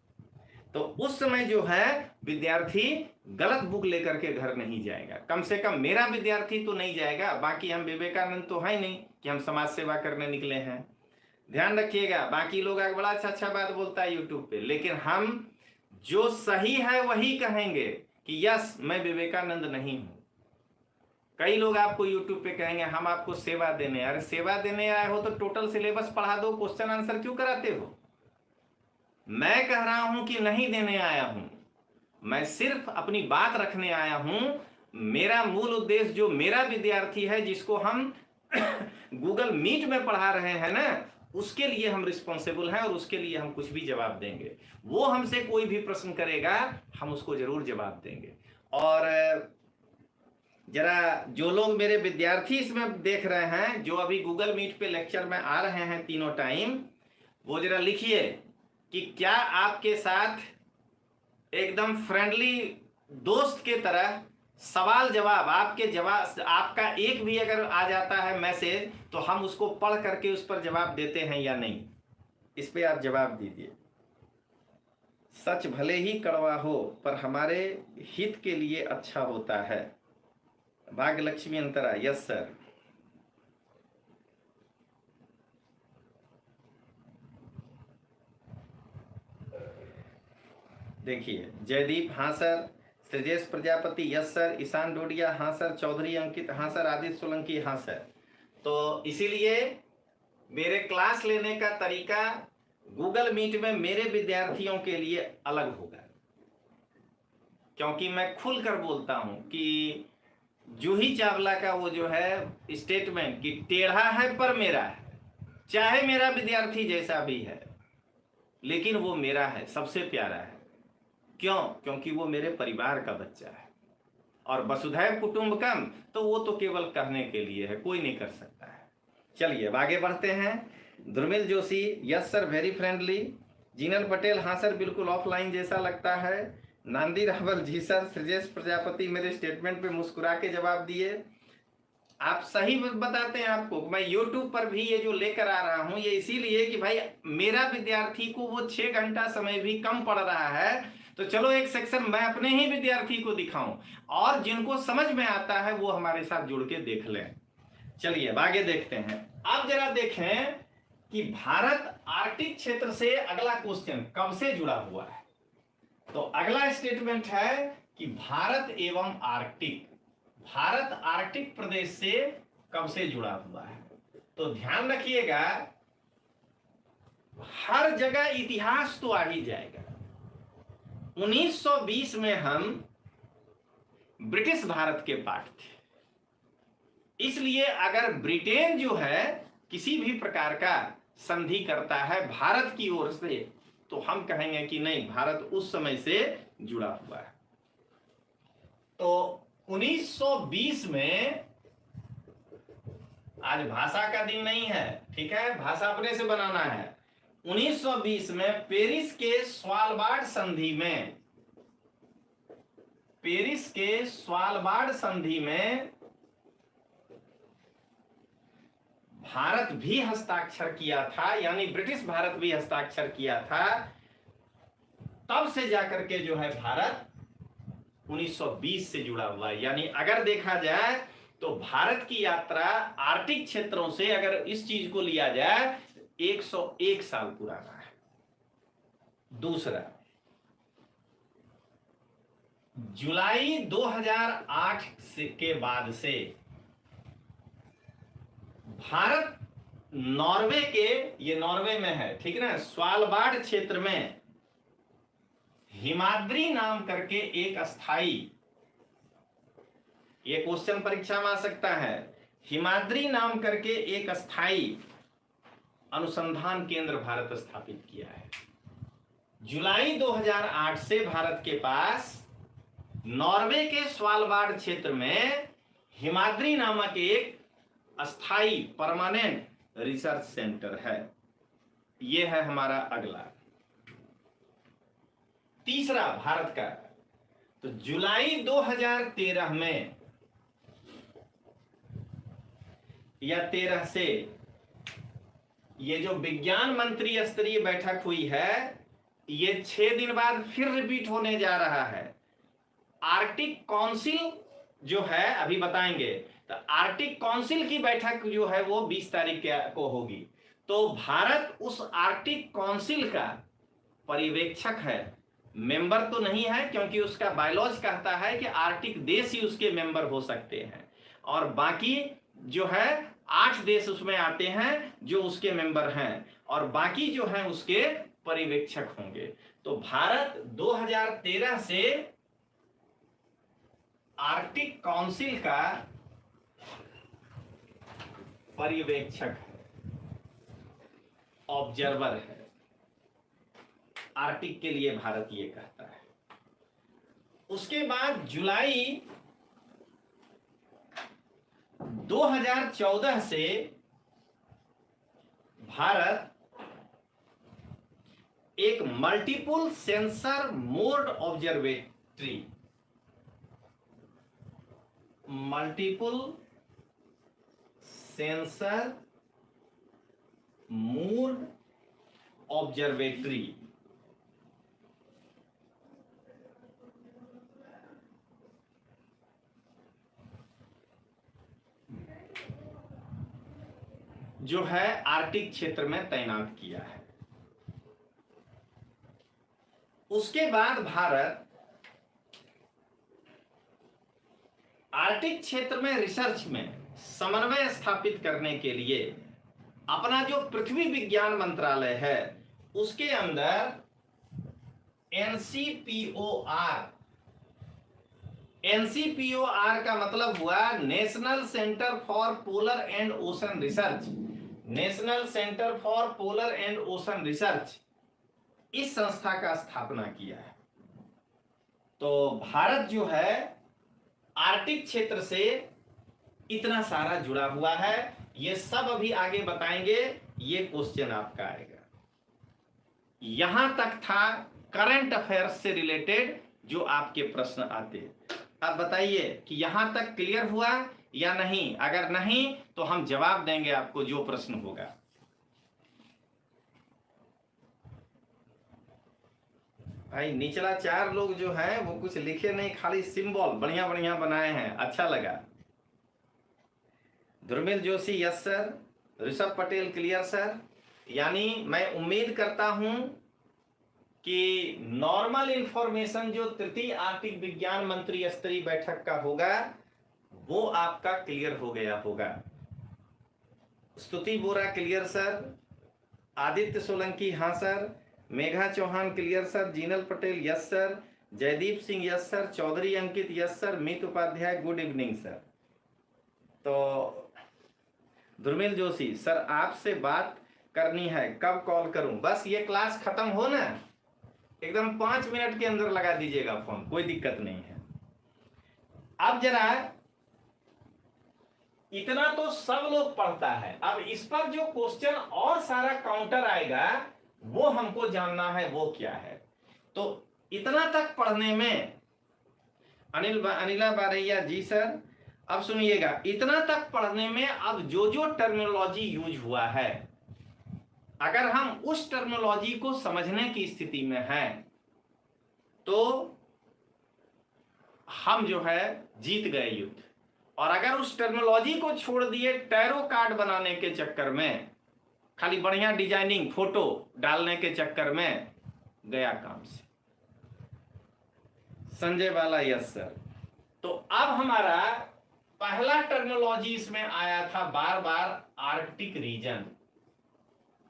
A: तो उस समय जो है विद्यार्थी गलत बुक लेकर के घर नहीं जाएगा, कम से कम मेरा विद्यार्थी तो नहीं जाएगा। बाकी हम विवेकानंद तो है नहीं कि हम समाज सेवा करने निकले हैं। ध्यान रखिएगा, बाकी लोग आगे बड़ा अच्छा बात बोलता है यूट्यूब पे, लेकिन हम जो सही है वही कहेंगे कि यस मैं विवेकानंद नहीं हूं। कई लोग आपको यूट्यूब पे कहेंगे हम आपको सेवा देने, अरे सेवा देने आए हो तो टोटल सिलेबस पढ़ा दो, क्वेश्चन आंसर क्यों कराते हो। मैं कह रहा हूं कि नहीं देने आया हूं, मैं सिर्फ अपनी बात रखने आया हूं। मेरा मूल उद्देश्य जो मेरा विद्यार्थी है जिसको हम गूगल मीट में पढ़ा रहे हैं ना, उसके लिए हम रिस्पॉन्सिबल हैं और उसके लिए हम कुछ भी जवाब देंगे। वो हमसे कोई भी प्रश्न करेगा हम उसको जरूर जवाब देंगे। और जरा जो लोग मेरे विद्यार्थी इसमें देख रहे हैं, जो अभी गूगल मीट पे लेक्चर में आ रहे हैं तीनों टाइम, वो जरा लिखिए कि क्या आपके साथ एकदम फ्रेंडली दोस्त के तरह सवाल जवाब, आपके जवाब, आपका एक भी अगर आ जाता है मैसेज तो हम उसको पढ़ करके उस पर जवाब देते हैं या नहीं, इस पे आप जवाब दीजिए। सच भले ही कड़वा हो पर हमारे हित के लिए अच्छा होता है। Bhagyalakshmi Antara, yes sir. देखिए, जयदीप हाँ sir, Srijesh Prajapati yes sir, Ishan Dodiya हाँ सर, चौधरी अंकित हाँ सर, आदित्य सोलंकी हाँ सर। तो इसीलिए मेरे क्लास लेने का तरीका गूगल मीट में मेरे विद्यार्थियों के लिए अलग होगा, क्योंकि मैं खुलकर बोलता हूं कि जूही चावला का वो जो है स्टेटमेंट कि टेढ़ा है पर मेरा है, चाहे मेरा विद्यार्थी जैसा भी है लेकिन वो मेरा है, सबसे प्यारा है। क्यों? क्योंकि वो मेरे परिवार का बच्चा है। और वसुधैव कुटुंबकम तो वो तो केवल कहने के लिए है, कोई नहीं कर सकता है। चलिए अब आगे बढ़ते हैं। Durmil Joshi yes sir very friendly. Jinal Patel हाँ सर बिल्कुल ऑफलाइन जैसा लगता है। नांदी रावल जी सर। सृजेश प्रजापति मेरे स्टेटमेंट पे मुस्कुरा के जवाब दिए। आप सही बताते हैं आपको, मैं YouTube पर भी ये जो लेकर आ रहा हूं ये इसीलिए कि भाई मेरा विद्यार्थी को वो 6 घंटा समय भी कम पड़ रहा है, तो चलो एक सेक्शन मैं अपने ही विद्यार्थी को दिखाऊं और जिनको समझ में आता है वो हमारे साथ जुड़ के देख लें। चलिए अब आगे देखते हैं। अब जरा देखें कि भारत आर्कटिक क्षेत्र से अगला क्वेश्चन कब से जुड़ा हुआ है। तो अगला स्टेटमेंट है कि भारत एवं आर्कटिक, भारत आर्कटिक प्रदेश से कब से जुड़ा हुआ है। तो ध्यान रखिएगा, हर जगह इतिहास तो आ ही जाएगा। 1920 में हम ब्रिटिश भारत के पार्ट थे, इसलिए अगर ब्रिटेन जो है किसी भी प्रकार का संधि करता है भारत की ओर से तो हम कहेंगे कि नहीं, भारत उस समय से जुड़ा हुआ है। तो 1920 में, आज भाषा का दिन नहीं है, ठीक है, भाषा अपने से बनाना है। 1920 में पेरिस के स्वालबार्ड संधि में, पेरिस के स्वालबार्ड संधि में भारत भी हस्ताक्षर किया था, यानी ब्रिटिश भारत भी हस्ताक्षर किया था। तब से जाकर के जो है भारत 1920 से जुड़ा हुआ है। यानी अगर देखा जाए तो भारत की यात्रा आर्कटिक क्षेत्रों से अगर इस चीज को लिया जाए 101 साल पुराना है। दूसरा, जुलाई 2008 के बाद से भारत नॉर्वे के, ये नॉर्वे में है, ठीक है ना, स्वालबार्ड क्षेत्र में हिमाद्री नाम करके एक अस्थाई, ये क्वेश्चन परीक्षा में आ सकता है, हिमाद्री नाम करके एक अस्थाई अनुसंधान केंद्र भारत स्थापित किया है। जुलाई 2008 से भारत के पास नॉर्वे के स्वालबार्ड क्षेत्र में हिमाद्री नामक एक अस्थाई परमानेंट रिसर्च सेंटर है। यह है हमारा अगला, तीसरा भारत का। तो जुलाई 2013 में या 13 से ये जो विज्ञान मंत्री स्तरीय बैठक हुई है, ये 6 दिन बाद फिर रिपीट होने जा रहा है। आर्कटिक काउंसिल जो है, अभी बताएंगे, तो आर्कटिक काउंसिल की बैठक जो है वो 20 तारीख को होगी। तो भारत उस आर्कटिक काउंसिल का पर्यवेक्षक है, मेंबर तो नहीं है, क्योंकि उसका बायलॉज कहता है कि आर्कटिक देश ही उसके मेंबर हो सकते हैं, और बाकी जो है 8 देश उसमें आते हैं जो उसके मेंबर हैं, और बाकी जो हैं उसके पर्यवेक्षक होंगे। तो भारत 2013 से आर्कटिक काउंसिल का पर्यवेक्षक है, ऑब्जर्वर है। आर्कटिक के लिए भारत ये कहता है। उसके बाद जुलाई 2014 से भारत एक multiple sensor mode observatory, multiple sensor mode observatory जो है आर्कटिक क्षेत्र में तैनात किया है। उसके बाद भारत आर्कटिक क्षेत्र में रिसर्च में समन्वय स्थापित करने के लिए अपना जो पृथ्वी विज्ञान मंत्रालय है उसके अंदर एनसीपीओआर का मतलब हुआ national centre for polar and ocean research, national centre for polar and ocean research, इस संस्था का स्थापना किया है। तो भारत जो है आर्कटिक क्षेत्र से इतना सारा जुड़ा हुआ है, ये सब अभी आगे बताएंगे, ये क्वेश्चन आपका आएगा। यहां तक था करंट अफेयर्स से रिलेटेड जो आपके प्रश्न आते। अब बताइए कि यहां तक क्लियर हुआ या नहीं? अगर नहीं तो हम जवाब देंगे आपको जो प्रश्न होगा। भाई निचला 4 लोग जो है वो कुछ लिखे नहीं, खाली सिंबल बढ़िया बढ़िया बनाए हैं, अच्छा लगा। Dharmel Joshi yes sir, Rishabh Patel clear sir. यानी मैं उम्मीद करता हूं कि नॉर्मल इंफॉर्मेशन जो तृतीय आर्कटिक विज्ञान मंत्री स्तरीय बैठक का होगा वो आपका क्लियर हो गया होगा। स्तुति बोरा क्लियर सर, आदित्य सोलंकी हाँ sir, Megha Chauhan clear sir, Jinal Patel yes sir, Jaideep Singh yes sir, Chaudhary Ankit yes sir, Meet Upadhyay good evening sir. तो धर्मेल जोशी सर आपसे बात करनी है, कब कॉल करूं? बस ये क्लास खत्म हो ना, एकदम 5 मिनट के अंदर लगा दीजिएगा फोन, कोई दिक्कत नहीं है। अब जरा इतना तो सब लोग पढ़ता है, अब इस पर जो क्वेश्चन और सारा काउंटर आएगा वो हमको जानना है वो क्या है। तो इतना तक पढ़ने में अनिला बारैया जी सर, अब सुनिएगा, इतना तक पढ़ने में अब जो जो टर्मिनोलॉजी यूज हुआ है, अगर हम उस टर्मिनोलॉजी को समझने की स्थिति में हैं तो हम जो है जीत गए युद्ध। और अगर उस टर्मिनोलॉजी को छोड़ दिए टैरो कार्ड बनाने के चक्कर में, खाली बढ़िया डिजाइनिंग फोटो डालने के चक्कर में, गया काम से। संजय वाला यस सर। तो अब हमारा पहला टर्मिनोलॉजी इसमें आया था बार बार आर्कटिक रीजन,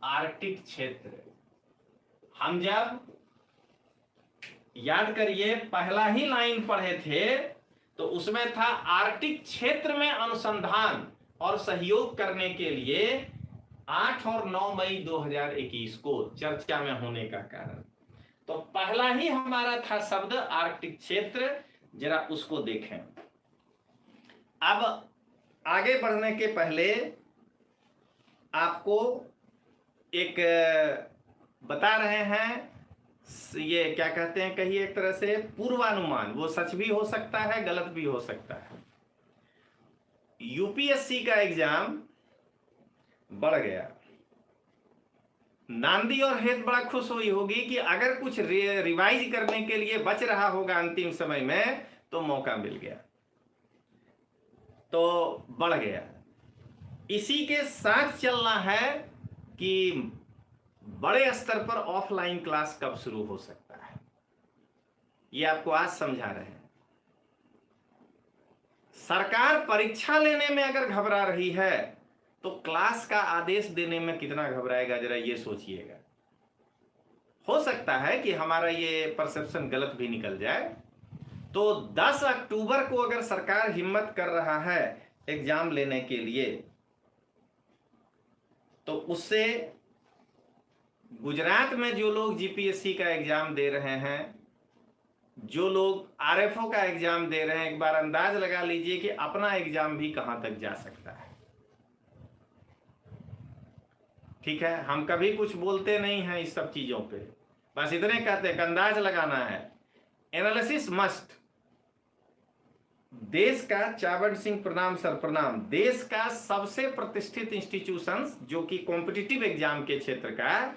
A: आर्कटिक क्षेत्र। हम जब याद करिए पहला ही लाइन पढ़े थे तो उसमें था आर्कटिक क्षेत्र में अनुसंधान और सहयोग करने के लिए 8 और 9 मई 2021 को चर्चा में होने का कारण। तो पहला ही हमारा था शब्द आर्कटिक क्षेत्र, जरा उसको देखें। अब आगे बढ़ने के पहले आपको एक बता रहे हैं, ये क्या कहते हैं, कहिए एक तरह से पूर्वानुमान, वो सच भी हो सकता है गलत भी हो सकता है। यूपीएससी का एग्जाम बढ़ गया। नांदी और हेत बड़ा खुश हुई होगी कि अगर कुछ रिवाइज करने के लिए बच रहा होगा अंतिम समय में तो मौका मिल गया, तो बढ़ गया। इसी के साथ चलना है कि बड़े स्तर पर ऑफलाइन क्लास कब शुरू हो सकता है, ये आपको आज समझा रहे हैं। सरकार परीक्षा लेने में अगर घबरा रही है तो क्लास का आदेश देने में कितना घबराएगा, जरा ये सोचिएगा। हो सकता है कि हमारा ये परसेप्शन गलत भी निकल जाए। तो 10 अक्टूबर को अगर सरकार हिम्मत कर रहा है एग्जाम लेने के लिए, तो उससे गुजरात में जो लोग जीपीएससी का एग्जाम दे रहे हैं, जो लोग आरएफओ का एग्जाम दे रहे हैं, एक बार अंदाज लगा लीजिए कि अपना एग्जाम भी कहां तक जा सकता है। ठीक है, हम कभी कुछ बोलते नहीं हैं इस सब चीजों पे, बस इतने कहते हैं कि अंदाज लगाना है। Analysis must. देश का, चावड़ सिंह प्रणाम सर प्रणाम, देश का सबसे प्रतिष्ठित इंस्टीट्यूशंस जो कि कॉम्पिटिटिव एग्जाम के क्षेत्र का,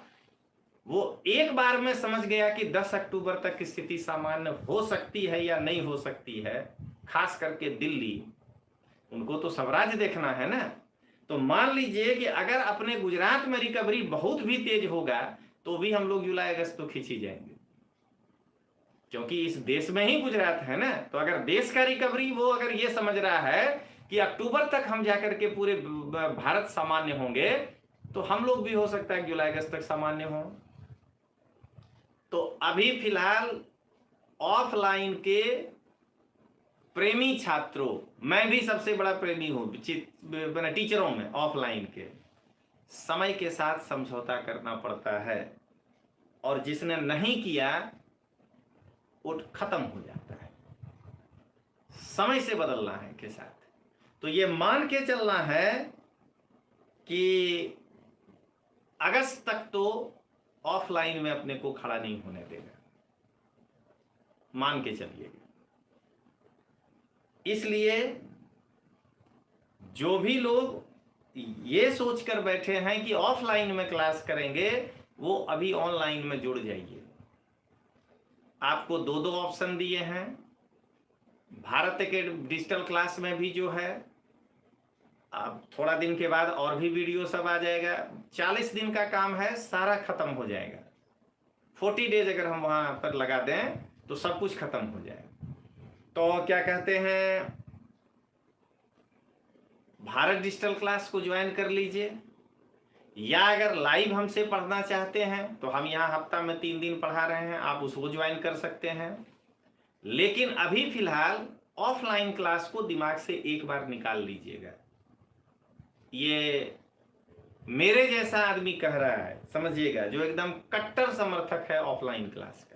A: वो एक बार में समझ गया कि 10 अक्टूबर तक स्थिति सामान्य हो सकती है या नहीं हो सकती है। खास करके दिल्ली, उनको तो स्वराज्य देखना है ना, तो मान लीजिए कि अगर अपने गुजरात में रिकवरी बहुत भी तेज होगा तो भी हम लोग जुलाई अगस्त तो खींच ही जाएंगे, क्योंकि इस देश में ही गुजरात है ना। तो अगर देश का रिकवरी वो अगर ये समझ रहा है कि अक्टूबर तक हम जाकर के पूरे भारत सामान्य होंगे, तो हम लोग भी हो सकता है जुलाई अगस्त तक सामान्य हो। तो अभी फिलहाल ऑफलाइन के प्रेमी छात्रों, मैं भी सबसे बड़ा प्रेमी हूं टीचरों में, ऑफलाइन के समय के साथ समझौता करना पड़ता है, और जिसने नहीं किया वो खत्म हो जाता है। समय से बदलना है के साथ। तो ये मान के चलना है कि अगस्त तक तो ऑफलाइन में अपने को खड़ा नहीं होने देगा, मान के चलिएगा। इसलिए जो भी लोग ये सोचकर बैठे हैं कि ऑफलाइन में क्लास करेंगे, वो अभी ऑनलाइन में जुड़ जाइए। आपको दो दो ऑप्शन दिए हैं। भारत के डिजिटल क्लास में भी जो है, अब थोड़ा दिन के बाद और भी वीडियो सब आ जाएगा। 40 दिन का काम है, सारा खत्म हो जाएगा। 40 डेज अगर हम वहां पर लगा दें तो सब कुछ खत्म हो जाएगा। तो क्या कहते हैं, भारत डिजिटल क्लास को ज्वाइन कर लीजिए, या अगर लाइव हमसे पढ़ना चाहते हैं तो हम यहाँ हफ्ता में 3 दिन पढ़ा रहे हैं, आप उसको ज्वाइन कर सकते हैं। लेकिन अभी फिलहाल ऑफलाइन क्लास को दिमाग से एक बार निकाल लीजिएगा। ये मेरे जैसा आदमी कह रहा है, समझिएगा, जो एकदम कट्टर समर्थक है ऑफलाइन क्लास का,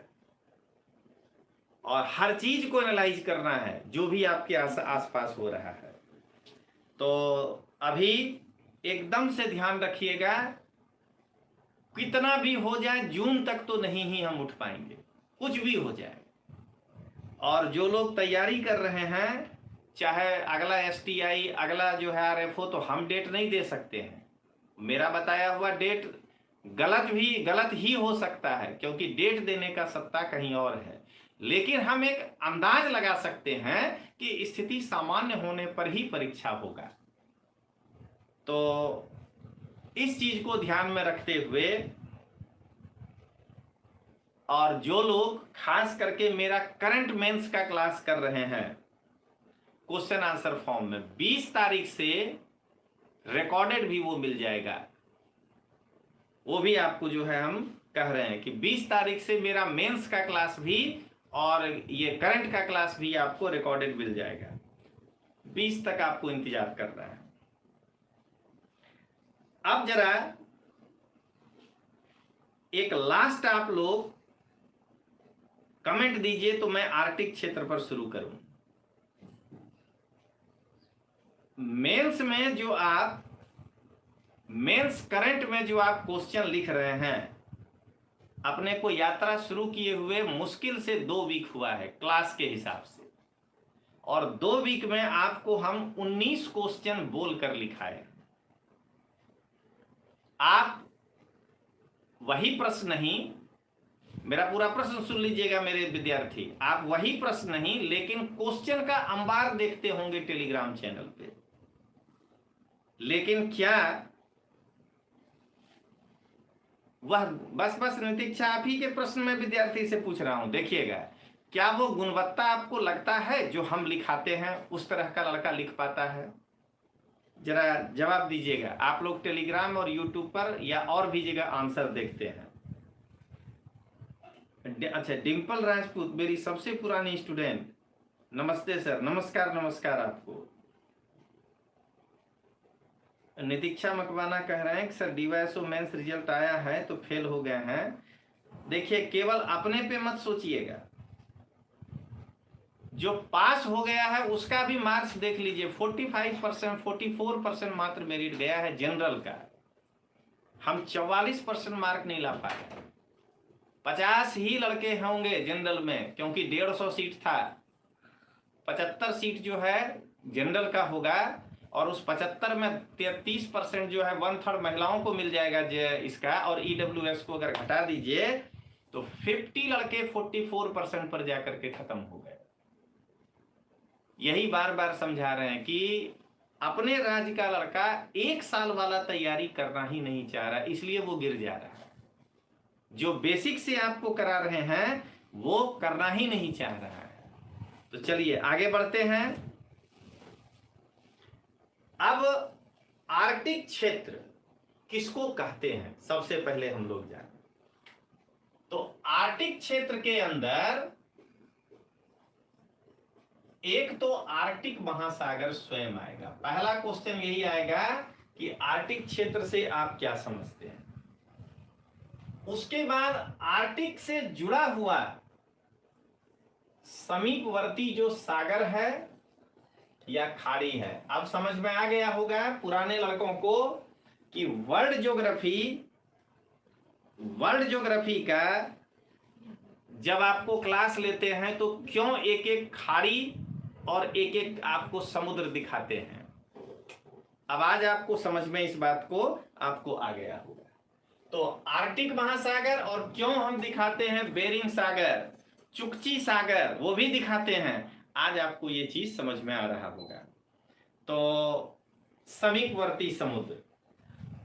A: और हर चीज को एनालाइज करना है जो भी आपके आसपास हो रहा है। तो अभी एकदम से ध्यान रखिएगा, कितना भी हो जाए जून तक तो नहीं ही हम उठ पाएंगे, कुछ भी हो जाए। और जो लोग तैयारी कर रहे हैं, चाहे अगला STI, अगला जो है RFO, तो हम डेट नहीं दे सकते हैं। मेरा बताया हुआ डेट गलत ही हो सकता है, क्योंकि डेट देने का सत्ता कहीं और है। लेकिन हम एक अंदाज लगा सकते हैं कि स्थिति सामान्य होने पर ही परीक्षा होगा। तो इस चीज को ध्यान में रखते हुए, और जो लोग खास करके मेरा करंट मेंस का क्लास कर रहे हैं क्वेश्चन आंसर फॉर्म में, 20 तारीख से रिकॉर्डेड भी वो मिल जाएगा। वो भी आपको जो है हम कह रहे हैं कि 20 तारीख से मेरा मेंस का क्लास भी और ये करंट का क्लास भी आपको रिकॉर्डेड मिल जाएगा। 20 तक आपको इंतजार करना है। अब जरा एक लास्ट आप लोग कमेंट दीजिए, तो मैं आर्टिक क्षेत्र पर शुरू करूं। मेंस में जो आप मेंस करंट में जो आप क्वेश्चन लिख रहे हैं, अपने को यात्रा शुरू किए हुए मुश्किल से 2 वीक हुआ है क्लास के हिसाब से, और 2 वीक में आपको हम 19 क्वेश्चन बोल कर लिखाए। आप वही प्रश्न नहीं, मेरा पूरा प्रश्न सुन लीजिएगा मेरे विद्यार्थी, आप वही प्रश्न नहीं, लेकिन क्वेश्चन का अंबार देखते होंगे टेलीग्राम चैनल पे। लेकिन क्या वह बस नितीक्षा, आप ही के प्रश्न में विद्यार्थी से पूछ रहा हूं, देखिएगा, क्या वो गुणवत्ता आपको लगता है जो हम लिखाते हैं उस तरह का लड़का लिख पाता है? जरा जवाब दीजिएगा। आप लोग टेलीग्राम और यूट्यूब पर या और भी जगह आंसर देखते हैं। अच्छा, डिम्पल राजपूत मेरी सबसे पुरानी स्टूडेंट, नमस्ते सर। नमस्कार आपको। नितीक्षा मकवाना कह रहे हैं कि सर DYSO मेंस रिजल्ट आया है तो फेल हो गए हैं। देखिए, केवल अपने पे मत सोचिएगा, जो पास हो गया है उसका भी मार्क्स देख लीजिए। 45%, 44% मात्र मेरिट गया है जनरल का। हम 44% मार्क नहीं ला पाए। 50 ही लड़के होंगे जनरल में, क्योंकि 150 सीट था। 75 सीट जो है जनरल का होगा, और उस 75 में 33% जो है 1/3 महिलाओं को मिल जाएगा इसका, और EWS को अगर घटा दीजिए तो 50 लड़के 44% पर जाकर के खत्म हो गए। यही बार बार समझा रहे हैं कि अपने राज्य का लड़का 1 साल वाला तैयारी करना ही नहीं चाह रहा, इसलिए वो गिर जा रहा है। जो बेसिक से आपको करा रहे हैं वो करना ही नहीं चाह रहा है। तो चलिए आगे बढ़ते हैं। अब आर्कटिक क्षेत्र किसको कहते हैं सबसे पहले हम लोग जाने। तो आर्कटिक क्षेत्र के अंदर एक तो आर्कटिक महासागर स्वयं आएगा। पहला क्वेश्चन यही आएगा कि आर्कटिक क्षेत्र से आप क्या समझते हैं। उसके बाद आर्कटिक से जुड़ा हुआ समीपवर्ती जो सागर है या खाड़ी है। अब समझ में आ गया होगा पुराने लड़कों को कि वर्ल्ड ज्योग्राफी का जब आपको क्लास लेते हैं तो क्यों एक एक खाड़ी और एक एक आपको समुद्र दिखाते हैं। अब आज आपको समझ में इस बात को आपको आ गया होगा। तो आर्कटिक महासागर और क्यों हम दिखाते हैं बेरिंग सागर, चुकची सागर वो भी दिखाते हैं। आज आपको ये चीज समझ में आ रहा होगा। तो समीपवर्ती समुद्र।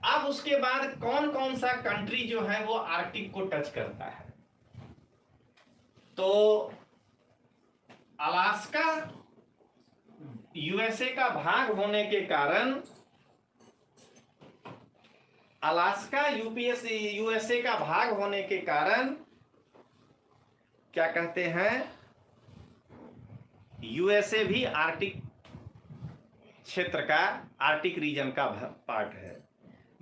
A: अब उसके बाद कौन कौन सा कंट्री जो है वो आर्कटिक को टच करता है। तो अलास्का यूएसए का भाग होने के कारण, अलास्का यूएसए का भाग होने के कारण क्या कहते हैं, यूएसए भी आर्कटिक क्षेत्र का, आर्कटिक रीजन का पार्ट है।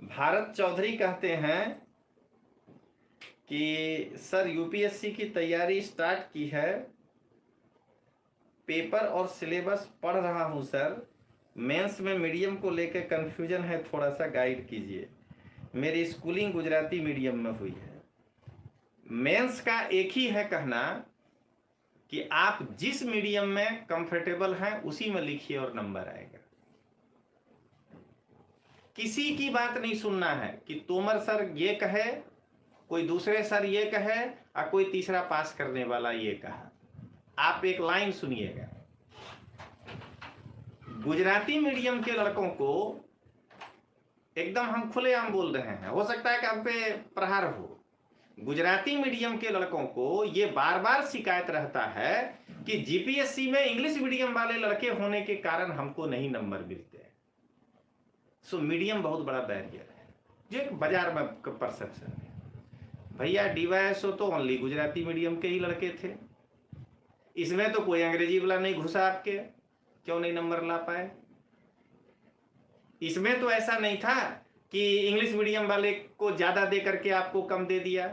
A: भारत चौधरी कहते हैं कि सर यूपीएससी की तैयारी स्टार्ट की है, पेपर और सिलेबस पढ़ रहा हूं सर, मेंस में मीडियम को लेकर कंफ्यूजन है, थोड़ा सा गाइड कीजिए। मेरी स्कूलिंग गुजराती मीडियम में हुई है। मेंस का एक ही है कहना कि आप जिस मीडियम में कंफर्टेबल हैं उसी में लिखिए और नंबर आएगा। किसी की बात नहीं सुनना है कि तोमर सर ये कहे, कोई दूसरे सर ये कहे और कोई तीसरा पास करने वाला ये कहा। आप एक लाइन सुनिएगा। गुजराती मीडियम के लड़कों को एकदम हम खुलेआम बोल रहे हैं, हो सकता है कि आप पे प्रहार हो। गुजराती मीडियम के लड़कों को ये बार बार शिकायत रहता है कि जीपीएससी में इंग्लिश मीडियम वाले लड़के होने के कारण हमको नहीं नंबर मिलते। सो मीडियम बहुत बड़ा बैरियर है, जो एक बाजार में परसेप्शन है। भैया डीवाईएसओ तो ओनली गुजराती मीडियम के ही लड़के थे, इसमें तो कोई अंग्रेजी वाला नहीं घुसा, आपके क्यों नहीं नंबर ला पाए। इसमें तो ऐसा नहीं था कि इंग्लिश मीडियम वाले को ज्यादा दे करके आपको कम दे दिया।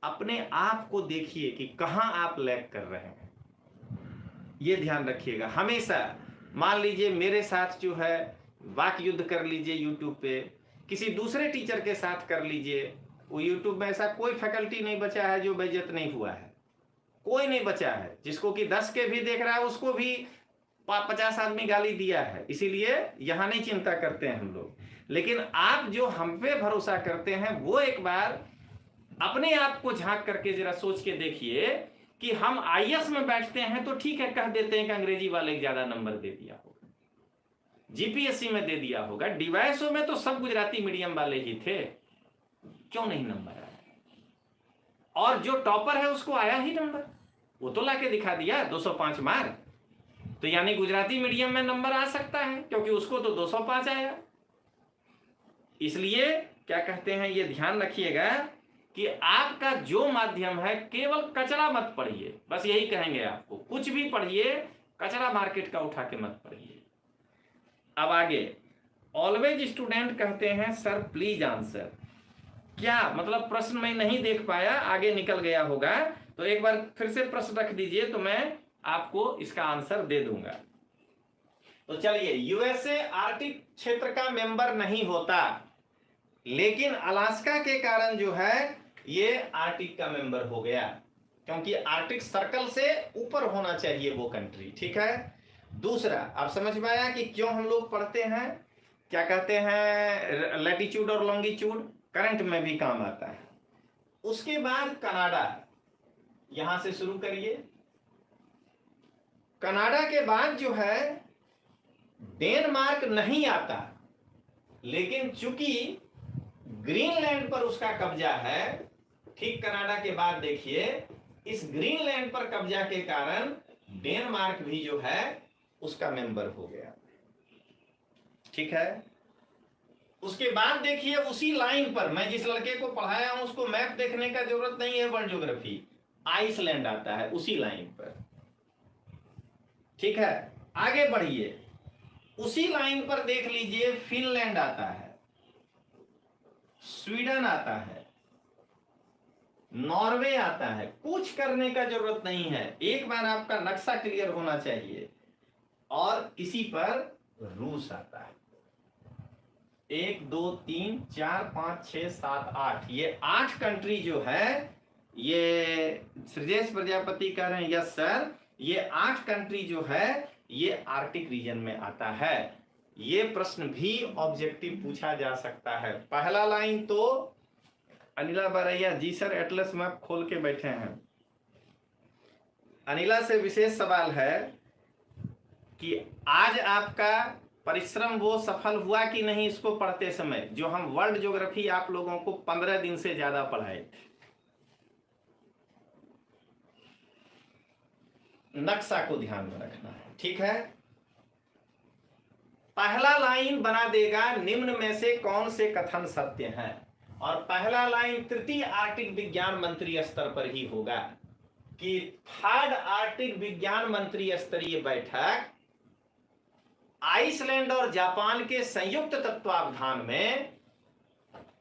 A: अपने आप को देखिए कि कहां आप लैग कर रहे हैं, ये ध्यान रखिएगा हमेशा। मान लीजिए मेरे साथ जो है वाक युद्ध कर लीजिए यूट्यूब पे, किसी दूसरे टीचर के साथ कर लीजिए, वो यूट्यूब में ऐसा कोई फैकल्टी नहीं बचा है जो बेइज्जत नहीं हुआ है, कोई नहीं बचा है। जिसको कि 10 के भी देख रहा है उसको भी 50 आदमी गाली दिया है, इसीलिए यहां नहीं चिंता करते हैं हम लोग। लेकिन आप जो हम पे भरोसा करते हैं वो एक बार अपने आप को झांक करके जरा सोच के देखिए कि हम आईएएस में बैठते हैं तो ठीक है, कह देते हैं कि अंग्रेजी वाले ज्यादा नंबर दे दिया होगा, जीपीएससी में दे दिया होगा, डीवाईएसओ में तो सब गुजराती मीडियम वाले ही थे, क्यों नहीं नंबर आया। और जो टॉपर है उसको आया ही नंबर, वो तो लाके दिखा दिया 205 मार्क। तो यानी गुजराती मीडियम में नंबर आ सकता है क्योंकि उसको तो 205 आया। इसलिए क्या कहते हैं, ये ध्यान रखिएगा कि आपका जो माध्यम है केवल कचरा मत पढ़िए, बस यही कहेंगे आपको। कुछ भी पढ़िए, कचरा मार्केट का उठा के मत पढ़िए। अब आगे, ऑलवेज स्टूडेंट कहते हैं सर प्लीज आंसर। क्या मतलब, प्रश्न में नहीं देख पाया, आगे निकल गया होगा, तो एक बार फिर से प्रश्न रख दीजिए तो मैं आपको इसका आंसर दे दूंगा। तो चलिए, यूएसए आर्कटिक क्षेत्र का मेंबर नहीं होता, लेकिन अलास्का के कारण जो है ये आर्कटिक का मेंबर हो गया, क्योंकि आर्कटिक सर्कल से ऊपर होना चाहिए वो कंट्री। ठीक है। दूसरा, आप समझ में आया कि क्यों हम लोग पढ़ते हैं, क्या कहते हैं, लैटिट्यूड और लॉन्गिट्यूड करंट में भी काम आता है। उसके बाद कनाडा, यहां से शुरू करिए। कनाडा के बाद जो है डेनमार्क नहीं आता, लेकिन चूंकि ग्रीनलैंड पर उसका कब्जा है, ठीक कनाडा के बाद देखिए, इस ग्रीनलैंड पर कब्जा के कारण डेनमार्क भी जो है उसका मेंबर हो गया। ठीक है। उसके बाद देखिए उसी लाइन पर, मैं जिस लड़के को पढ़ाया हूं उसको मैप देखने का जरूरत नहीं है, वर्ल्ड ज्योग्राफी, आइसलैंड आता है उसी लाइन पर। ठीक है, आगे बढ़िए, उसी लाइन पर देख लीजिए फिनलैंड आता है, स्वीडन आता है, नॉर्वे आता है। कुछ करने का जरूरत नहीं है, एक बार आपका नक्शा क्लियर होना चाहिए। और इसी पर रूस आता है। 1 2 3 4 5 6 7 8, ये 8 कंट्री जो है, ये श्रीजेश प्रजापति कह रहे हैं यस सर, ये 8 कंट्री जो है ये आर्कटिक रीजन में आता है। ये प्रश्न भी ऑब्जेक्टिव पूछा जा सकता है। पहला लाइन तो अनिला बरैया जी सर एटलस मैप खोल के बैठे हैं। अनिला से विशेष सवाल है कि आज आपका परिश्रम वो सफल हुआ कि नहीं इसको पढ़ते समय, जो हम वर्ल्ड ज्योग्राफी आप लोगों को 15 दिन से ज्यादा पढ़ाए थे। नक्शा को ध्यान में रखना है। ठीक है, पहला लाइन बना देगा निम्न में से कौन से कथन सत्य हैं, और पहला लाइन तृतीय आर्कटिक विज्ञान मंत्री स्तर पर ही होगा कि 3rd आर्कटिक विज्ञान मंत्री स्तरीय बैठक आइसलैंड और जापान के संयुक्त तत्वावधान में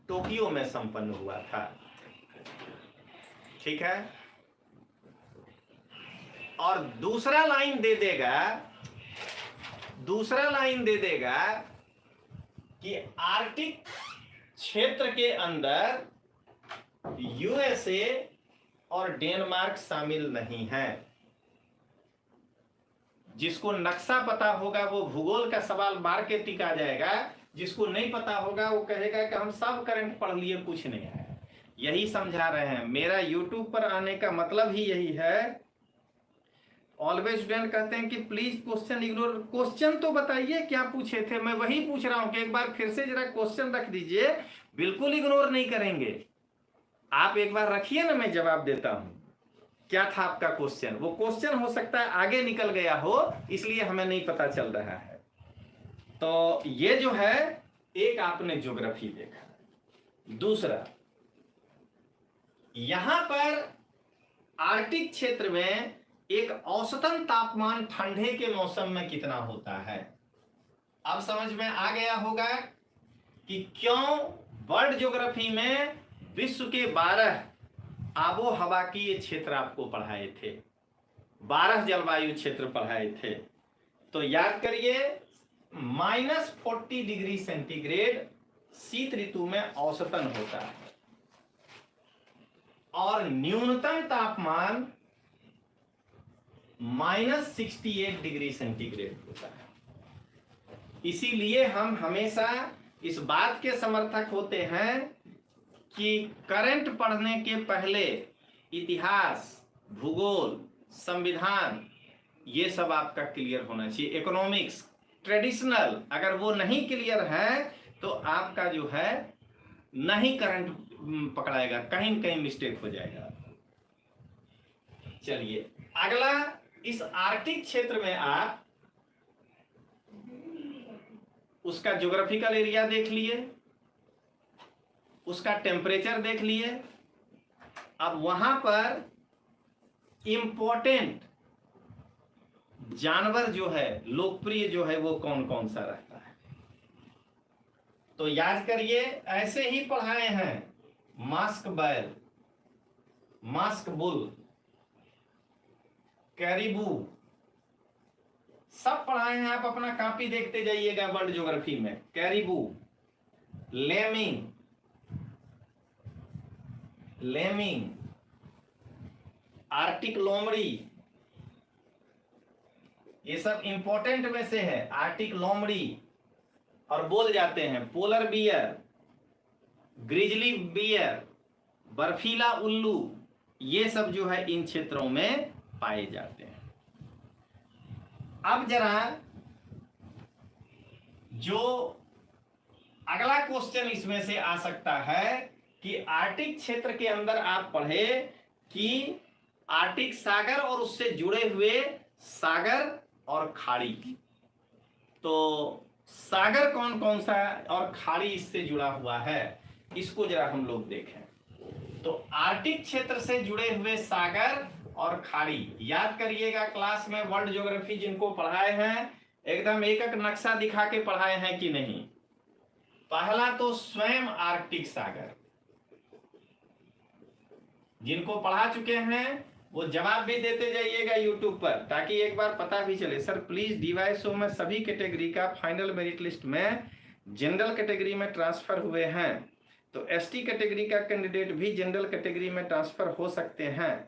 A: टोक्यो में संपन्न हुआ था। ठीक है, और दूसरा लाइन दे देगा कि आर्कटिक क्षेत्र के अंदर यूएसए और डेनमार्क शामिल नहीं है। जिसको नक्शा पता होगा वो भूगोल का सवाल मार के टिका जाएगा, जिसको नहीं पता होगा वो कहेगा कि हम सब करंट पढ़ लिए कुछ नहीं है। यही समझा रहे हैं। मेरा यूट्यूब पर आने का मतलब ही यही है। ऑलवेज स्टूडेंट कहते हैं कि प्लीज क्वेश्चन इग्नोर। क्वेश्चन तो बताइए क्या पूछे थे, मैं वही पूछ रहा हूं कि एक बार फिर से जरा क्वेश्चन रख दीजिए। बिल्कुल इग्नोर नहीं करेंगे, आप एक बार रखिए ना, मैं जवाब देता हूं। क्या था आपका क्वेश्चन? वो क्वेश्चन हो सकता है आगे निकल गया हो, इसलिए हमें नहीं पता चल रहा है। तो ये जो है एक आपने ज्योग्राफी देखा। दूसरा, यहां पर आर्कटिक क्षेत्र में एक औसतन तापमान ठंडे के मौसम में कितना होता है। अब समझ में आ गया होगा कि क्यों वर्ल्ड ज्योग्राफी में विश्व के 12 आबो हवा की ये क्षेत्र आपको पढ़ाए थे, 12 जलवायु क्षेत्र पढ़ाए थे। तो याद करिए, -40 डिग्री सेंटीग्रेड शीत ऋतु में औसतन होता है, और न्यूनतम तापमान -68 डिग्री सेंटीग्रेड होता है। इसीलिए हम हमेशा इस बात के समर्थक होते हैं कि करंट पढ़ने के पहले इतिहास, भूगोल, संविधान, ये सब आपका क्लियर होना चाहिए। इकोनॉमिक्स, ट्रेडिशनल, अगर वो नहीं क्लियर है तो आपका जो है नहीं करंट पकड़ाएगा, कहीं कहीं मिस्टेक हो जाएगा। चलिए अगला, इस आर्कटिक क्षेत्र में आप उसका ज्योग्राफिकल एरिया देख लिए, उसका टेम्परेचर देख लिए। अब वहां पर इंपॉर्टेंट जानवर जो है, लोकप्रिय जो है, वो कौन कौन सा रहता है। तो याद करिए, ऐसे ही पढ़ाए हैं। मास्क बैल, मास्क बुल, कैरिबू, सब पढ़ाए हैं। आप अपना कॉपी देखते जाइएगा वर्ल्ड ज्योग्राफी में। कैरिबू, लेमिंग, आर्कटिक लोमड़ी, ये सब इंपॉर्टेंट में से है। आर्कटिक लोमड़ी, और बोल जाते हैं पोलर बियर, ग्रिजली बियर, बर्फीला उल्लू, ये सब जो है इन क्षेत्रों में पाए जाते हैं। अब जरा जो अगला क्वेश्चन इसमें से आ सकता है कि आर्कटिक क्षेत्र के अंदर आप पढ़े कि आर्कटिक सागर और उससे जुड़े हुए सागर और खाड़ी। तो सागर कौन कौन सा और खाड़ी इससे जुड़ा हुआ है, इसको जरा हम लोग देखें। तो आर्कटिक क्षेत्र से जुड़े हुए सागर और खाड़ी याद करिएगा, क्लास में वर्ल्ड ज्योग्राफी जिनको पढ़ाए हैं एकदम एक एक नक्शा दिखा के पढ़ाए हैं कि नहीं। पहला तो स्वयं आर्कटिक सागर, जिनको पढ़ा चुके हैं वो जवाब भी देते जाइएगा यूट्यूब पर, ताकि एक बार पता भी चले। सर प्लीज डीवाईसो में सभी कैटेगरी का फाइनल मेरिट लिस्ट में जनरल कैटेगरी में ट्रांसफर हुए हैं, तो एसटी कैटेगरी का कैंडिडेट भी जनरल कैटेगरी में ट्रांसफर हो सकते हैं।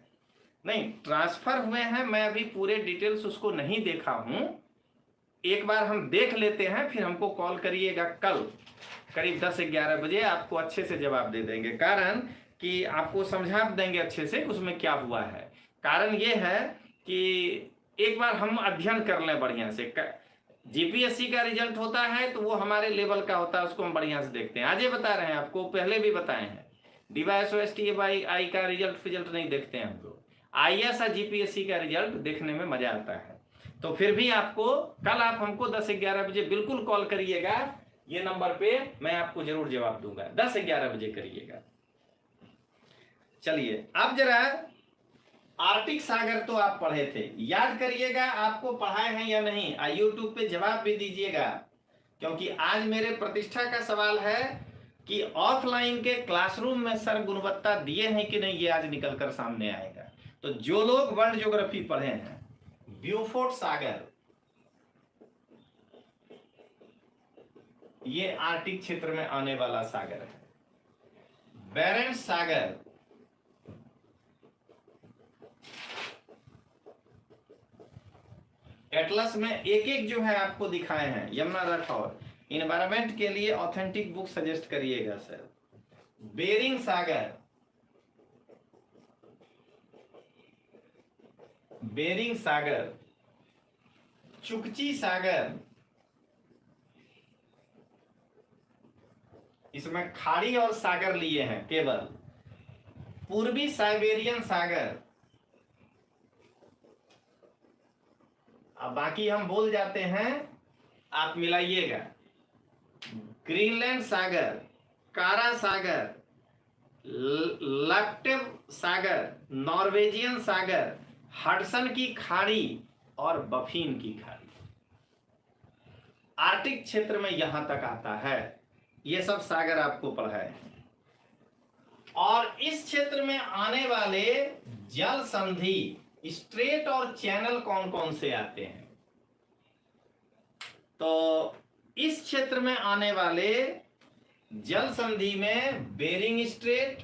A: नहीं ट्रांसफर हुए हैं, मैं अभी पूरे डिटेल्स उसको नहीं देखा हूं, एक बार हम देख लेते हैं, फिर हमको कॉल करिएगा कल करीब 10-11 बजे, आपको अच्छे से जवाब दे देंगे। कारण कि आपको समझा देंगे अच्छे से उसमें क्या हुआ है। कारण ये है कि एक बार हम अध्ययन कर लें बढ़िया से। जीपीएससी का रिजल्ट होता है तो वो हमारे लेवल का होता है, उसको हम बढ़िया से देखते हैं। आज ये बता रहे हैं आपको, पहले भी बताए हैं, DYSO-STAI का रिजल्ट नहीं देखते हैं हम लोग। IAS और जीपीएससी का रिजल्ट देखने में मजा आता है। तो फिर भी आपको कल आप हमको 10-11 बजे बिल्कुल कॉल करिएगा, ये नंबर पे मैं आपको जरूर जवाब दूंगा। 10-11 बजे करिएगा। चलिए अब जरा आर्कटिक सागर तो आप पढ़े थे, याद करिएगा आपको पढ़ाए हैं या नहीं, यूट्यूब पे जवाब भी दीजिएगा, क्योंकि आज मेरे प्रतिष्ठा का सवाल है कि ऑफलाइन के क्लासरूम में सर गुणवत्ता दिए हैं कि नहीं, ये आज निकल कर सामने आएगा। तो जो लोग वर्ल्ड ज्योग्राफी पढ़े हैं, ब्यूफोर्ट सागर ये आर्कटिक क्षेत्र में आने वाला सागर है। बेरेंट्स सागर, एटलस में एक एक जो है आपको दिखाए हैं। यमुना राठौर, इन्वायरमेंट के लिए ऑथेंटिक बुक सजेस्ट करिएगा सर। बेरिंग सागर, बेरिंग सागर, चुकची सागर, इसमें खाड़ी और सागर लिए हैं केवल। पूर्वी साइबेरियन सागर, अब बाकी हम बोल जाते हैं, आप मिलाइएगा। ग्रीनलैंड सागर, कारा सागर, लैप्टिव सागर, नॉर्वेजियन सागर, हडसन की खाड़ी और बफिन की खाड़ी, आर्कटिक क्षेत्र में यहां तक आता है। ये सब सागर आपको पढ़ाए हैं। और इस क्षेत्र में आने वाले जल संधि, स्ट्रेट और चैनल कौन कौन से आते हैं? तो इस क्षेत्र में आने वाले जल संधि में Bering Strait,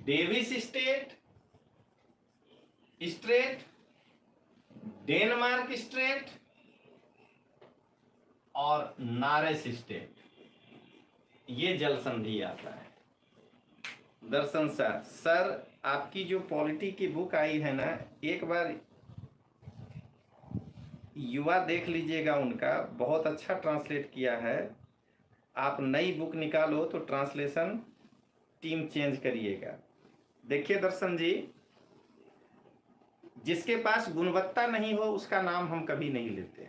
A: Davis Strait, Denmark Strait और नारेस स्ट्रेट, ये जल संधि आता है। दर्शन सर आपकी जो पॉलिटी की बुक आई है ना, एक बार युवा देख लीजिएगा, उनका बहुत अच्छा ट्रांसलेट किया है। आप नई बुक निकालो तो ट्रांसलेशन टीम चेंज करिएगा। देखिए दर्शन जी, जिसके पास गुणवत्ता नहीं हो उसका नाम हम कभी नहीं लेते।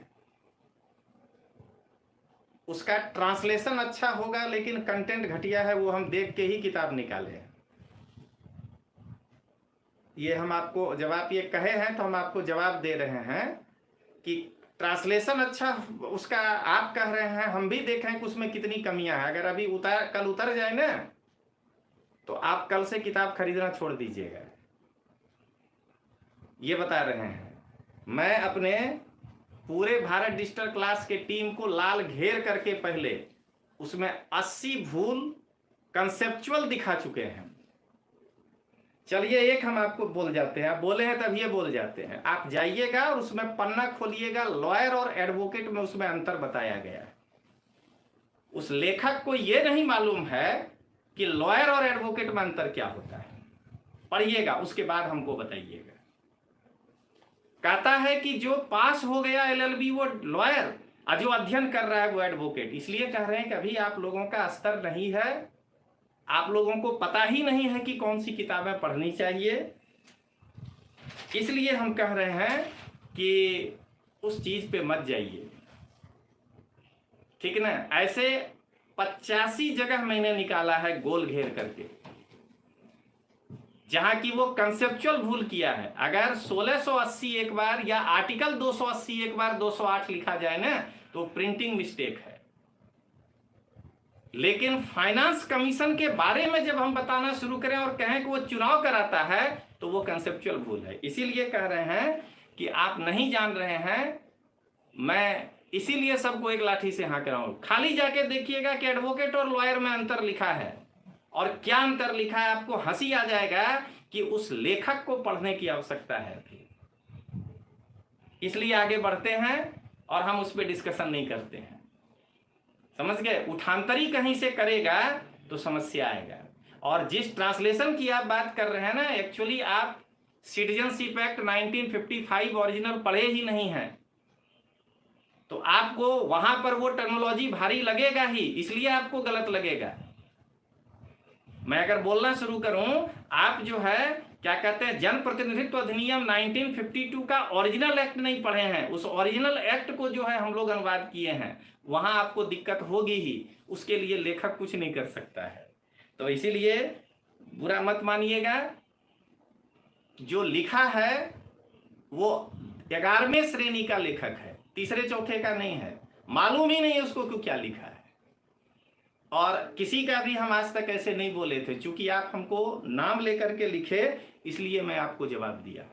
A: उसका ट्रांसलेशन अच्छा होगा लेकिन कंटेंट घटिया है, वो हम देख के ही किताब निकाले। ये हम आपको जवाब ये कहे हैं तो हम आपको जवाब दे रहे हैं कि ट्रांसलेशन अच्छा उसका आप कह रहे हैं, हम भी देखें कि उसमें कितनी कमियां हैं। अगर अभी कल उतर जाए ना तो आप कल से किताब खरीदना छोड़ दीजिएगा। ये बता रहे हैं। मैं अपने पूरे भारत डिजिटल क्लास के टीम को लाल घेर करके पहले उसमें 80 भूल कंसेप्चुअल दिखा चुके हैं। चलिए एक हम आपको बोल जाते हैं, आप बोले हैं तब ये बोल जाते हैं। आप जाइएगा और उसमें पन्ना खोलिएगा, लॉयर और एडवोकेट में उसमें अंतर बताया गया है। उस लेखक को ये नहीं मालूम है कि लॉयर और एडवोकेट में अंतर क्या होता है। पढ़िएगा, उसके बाद हमको बताइएगा। कहता है कि जो पास हो गया एलएलबी वो लॉयर, और जो अध्ययन कर रहा है वो एडवोकेट। इसलिए कह रहे हैं कि अभी आप लोगों का स्तर नहीं है, आप लोगों को पता ही नहीं है कि कौन सी किताबें पढ़नी चाहिए। इसलिए हम कह रहे हैं कि उस चीज पे मत जाइए, ठीक ना। ऐसे 85 जगह मैंने निकाला है गोल घेर करके, जहां की वो कंसेप्चुअल भूल किया है। अगर 1680 एक बार या आर्टिकल 280 एक बार 208 लिखा जाए ना तो प्रिंटिंग मिस्टेक है। लेकिन फाइनेंस कमीशन के बारे में जब हम बताना शुरू करें और कहें कि वो चुनाव कराता है तो वो कंसेप्चुअल भूल है। इसीलिए कह रहे हैं कि आप नहीं जान रहे हैं, मैं इसीलिए सबको एक लाठी से हाँ कराऊं। खाली जाके देखिएगा कि एडवोकेट और लॉयर में अंतर लिखा है, और क्या अंतर लिखा है आपको हंसी आ जाएगा कि उस लेखक को पढ़ने की आवश्यकता है। इसलिए आगे बढ़ते हैं और हम उस पर डिस्कशन नहीं करते हैं, समझ गए। उठांतरी कहीं से करेगा तो समस्या आएगा। और जिस ट्रांसलेशन की आप बात कर रहे हैं ना, एक्चुअली आप सिटीजनशिप एक्ट 1955 ओरिजिनल पढ़े ही नहीं हैं, तो आपको वहां पर वो टर्मिनोलॉजी भारी लगेगा ही, इसलिए आपको गलत लगेगा। मैं अगर बोलना शुरू करूं, आप जो है क्या कहते हैं जन प्रतिनिधित्व अधिनियम 1952 का ओरिजिनल एक्ट नहीं पढ़े हैं, उस ओरिजिनल एक्ट को जो है हम लोग अनुवाद किए हैं, वहां आपको दिक्कत होगी ही। उसके लिए लेखक कुछ नहीं कर सकता है। तो इसीलिए बुरा मत मानिएगा, जो लिखा है वो 11वें श्रेणी का लेखक है, तीसरे चौथे का नहीं है। मालूम ही नहीं उसको क्यों क्या लिखा है, और किसी का भी हम आज तक ऐसे नहीं बोले थे। चूंकि आप हमको नाम लेकर के लिखे, इसलिए मैं आपको जवाब दिया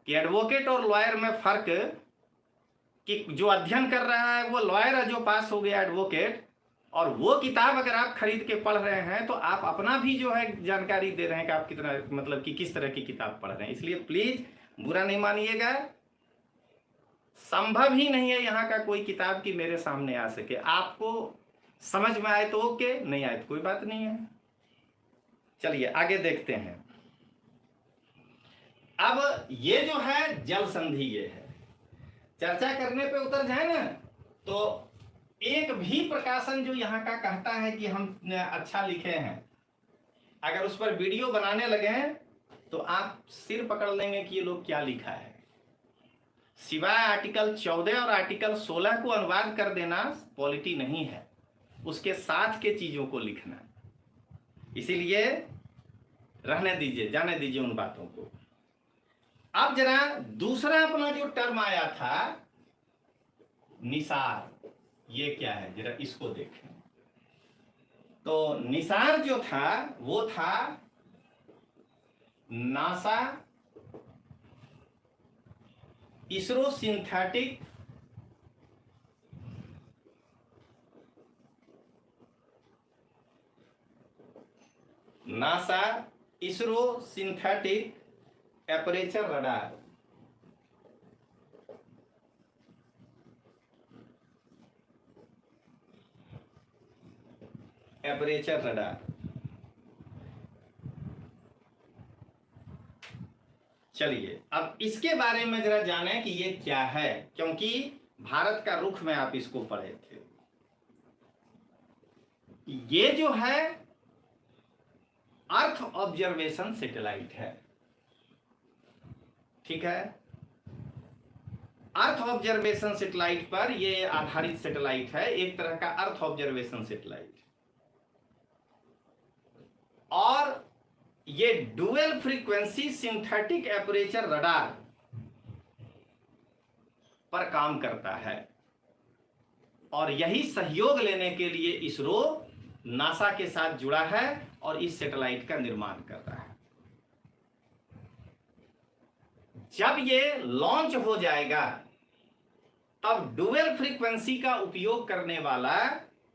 A: कि एडवोकेट और लॉयर में फर्क, कि जो अध्ययन कर रहा है वो लॉयर है, जो पास हो गया एडवोकेट। और वो किताब अगर आप खरीद के पढ़ रहे हैं तो आप अपना भी जो है जानकारी दे रहे हैं कि आप कितना, मतलब कि किस तरह की किताब पढ़ रहे हैं। इसलिए प्लीज बुरा नहीं मानिएगा, संभव ही नहीं है यहाँ का कोई किताब की मेरे सामने आ सके। आपको समझ में आए तो ओके, नहीं आए तो कोई बात नहीं है। चलिए आगे देखते हैं। अब ये जो है जल संधि, ये है, चर्चा करने पे उतर जाए ना तो एक भी प्रकाशन जो यहाँ का कहता है कि हम अच्छा लिखे हैं, अगर उस पर वीडियो बनाने लगे तो आप सिर पकड़ लेंगे कि ये लोग क्या लिखा है। सिवाय आर्टिकल 14 और आर्टिकल 16 को अनुवाद कर देना पॉलिटी नहीं है, उसके साथ के चीजों को लिखना। इसीलिए रहने दीजिए, जाने दीजिए उन बातों को। अब जरा दूसरा अपना जो टर्म आया था निसार, ये क्या है जरा इसको देखें। तो निसार जो था वो था NASA ISRO synthetic aperture radar. Aperture radar, चलिए अब इसके बारे में जरा जानें कि ये क्या है, क्योंकि भारत का रुख में आप इसको पढ़े थे। ये जो है अर्थ ऑब्जर्वेशन सैटेलाइट है, ठीक है। अर्थ ऑब्जर्वेशन सैटेलाइट पर ये आधारित सैटेलाइट है, एक तरह का अर्थ ऑब्जर्वेशन सैटेलाइट। और ये dual frequency synthetic aperture radar पर काम करता है, और यही सहयोग लेने के लिए इसरो नासा के साथ जुड़ा है और इस सैटेलाइट का निर्माण कर रहा है। जब ये लॉन्च हो जाएगा तब डुअल फ्रीक्वेंसी का उपयोग करने वाला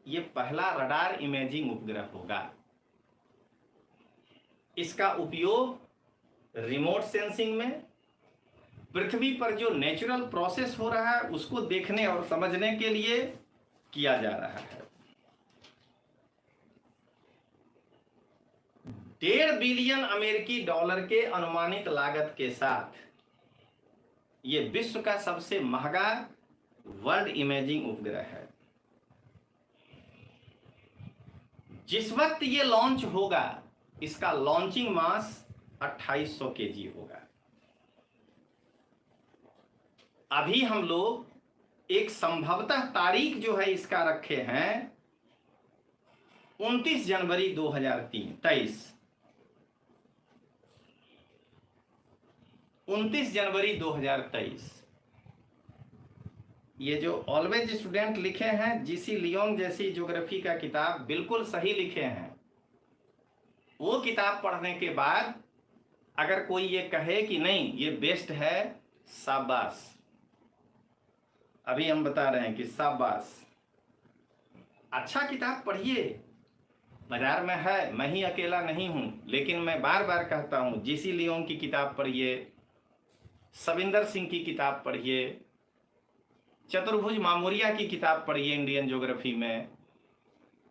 A: ये पहला रडार इमेजिंग उपग्रह होगा। इसका उपयोग रिमोट सेंसिंग में, पृथ्वी पर जो नेचुरल प्रोसेस हो रहा है उसको देखने और समझने के लिए किया जा रहा है। $1.5 बिलियन अमेरिकी डॉलर के अनुमानित लागत के साथ ये विश्व का सबसे महंगा वर्ल्ड इमेजिंग उपग्रह है। जिस वक्त ये लॉन्च होगा इसका लॉन्चिंग मास 2800 केजी होगा। अभी हम लोग एक संभवतः तारीख जो है इसका रखे हैं 29 जनवरी 2023। 29 जनवरी 2023। ये जो ऑलवेज स्टूडेंट लिखे हैं जीसी लियोंग जैसी ज्योग्राफी का किताब बिल्कुल सही लिखे हैं। वो किताब पढ़ने के बाद अगर कोई ये कहे कि नहीं ये बेस्ट है, शाबाश। अभी हम बता रहे हैं कि शाबाश, अच्छा किताब पढ़िए। बाजार में है, मैं ही अकेला नहीं हूं, लेकिन मैं बार बार कहता हूं जीसी लियोंग की किताब पढ़िए, सविंदर सिंह की किताब पढ़िए, चतुर्भुज मामोरिया की किताब पढ़िए इंडियन ज्योग्राफी में।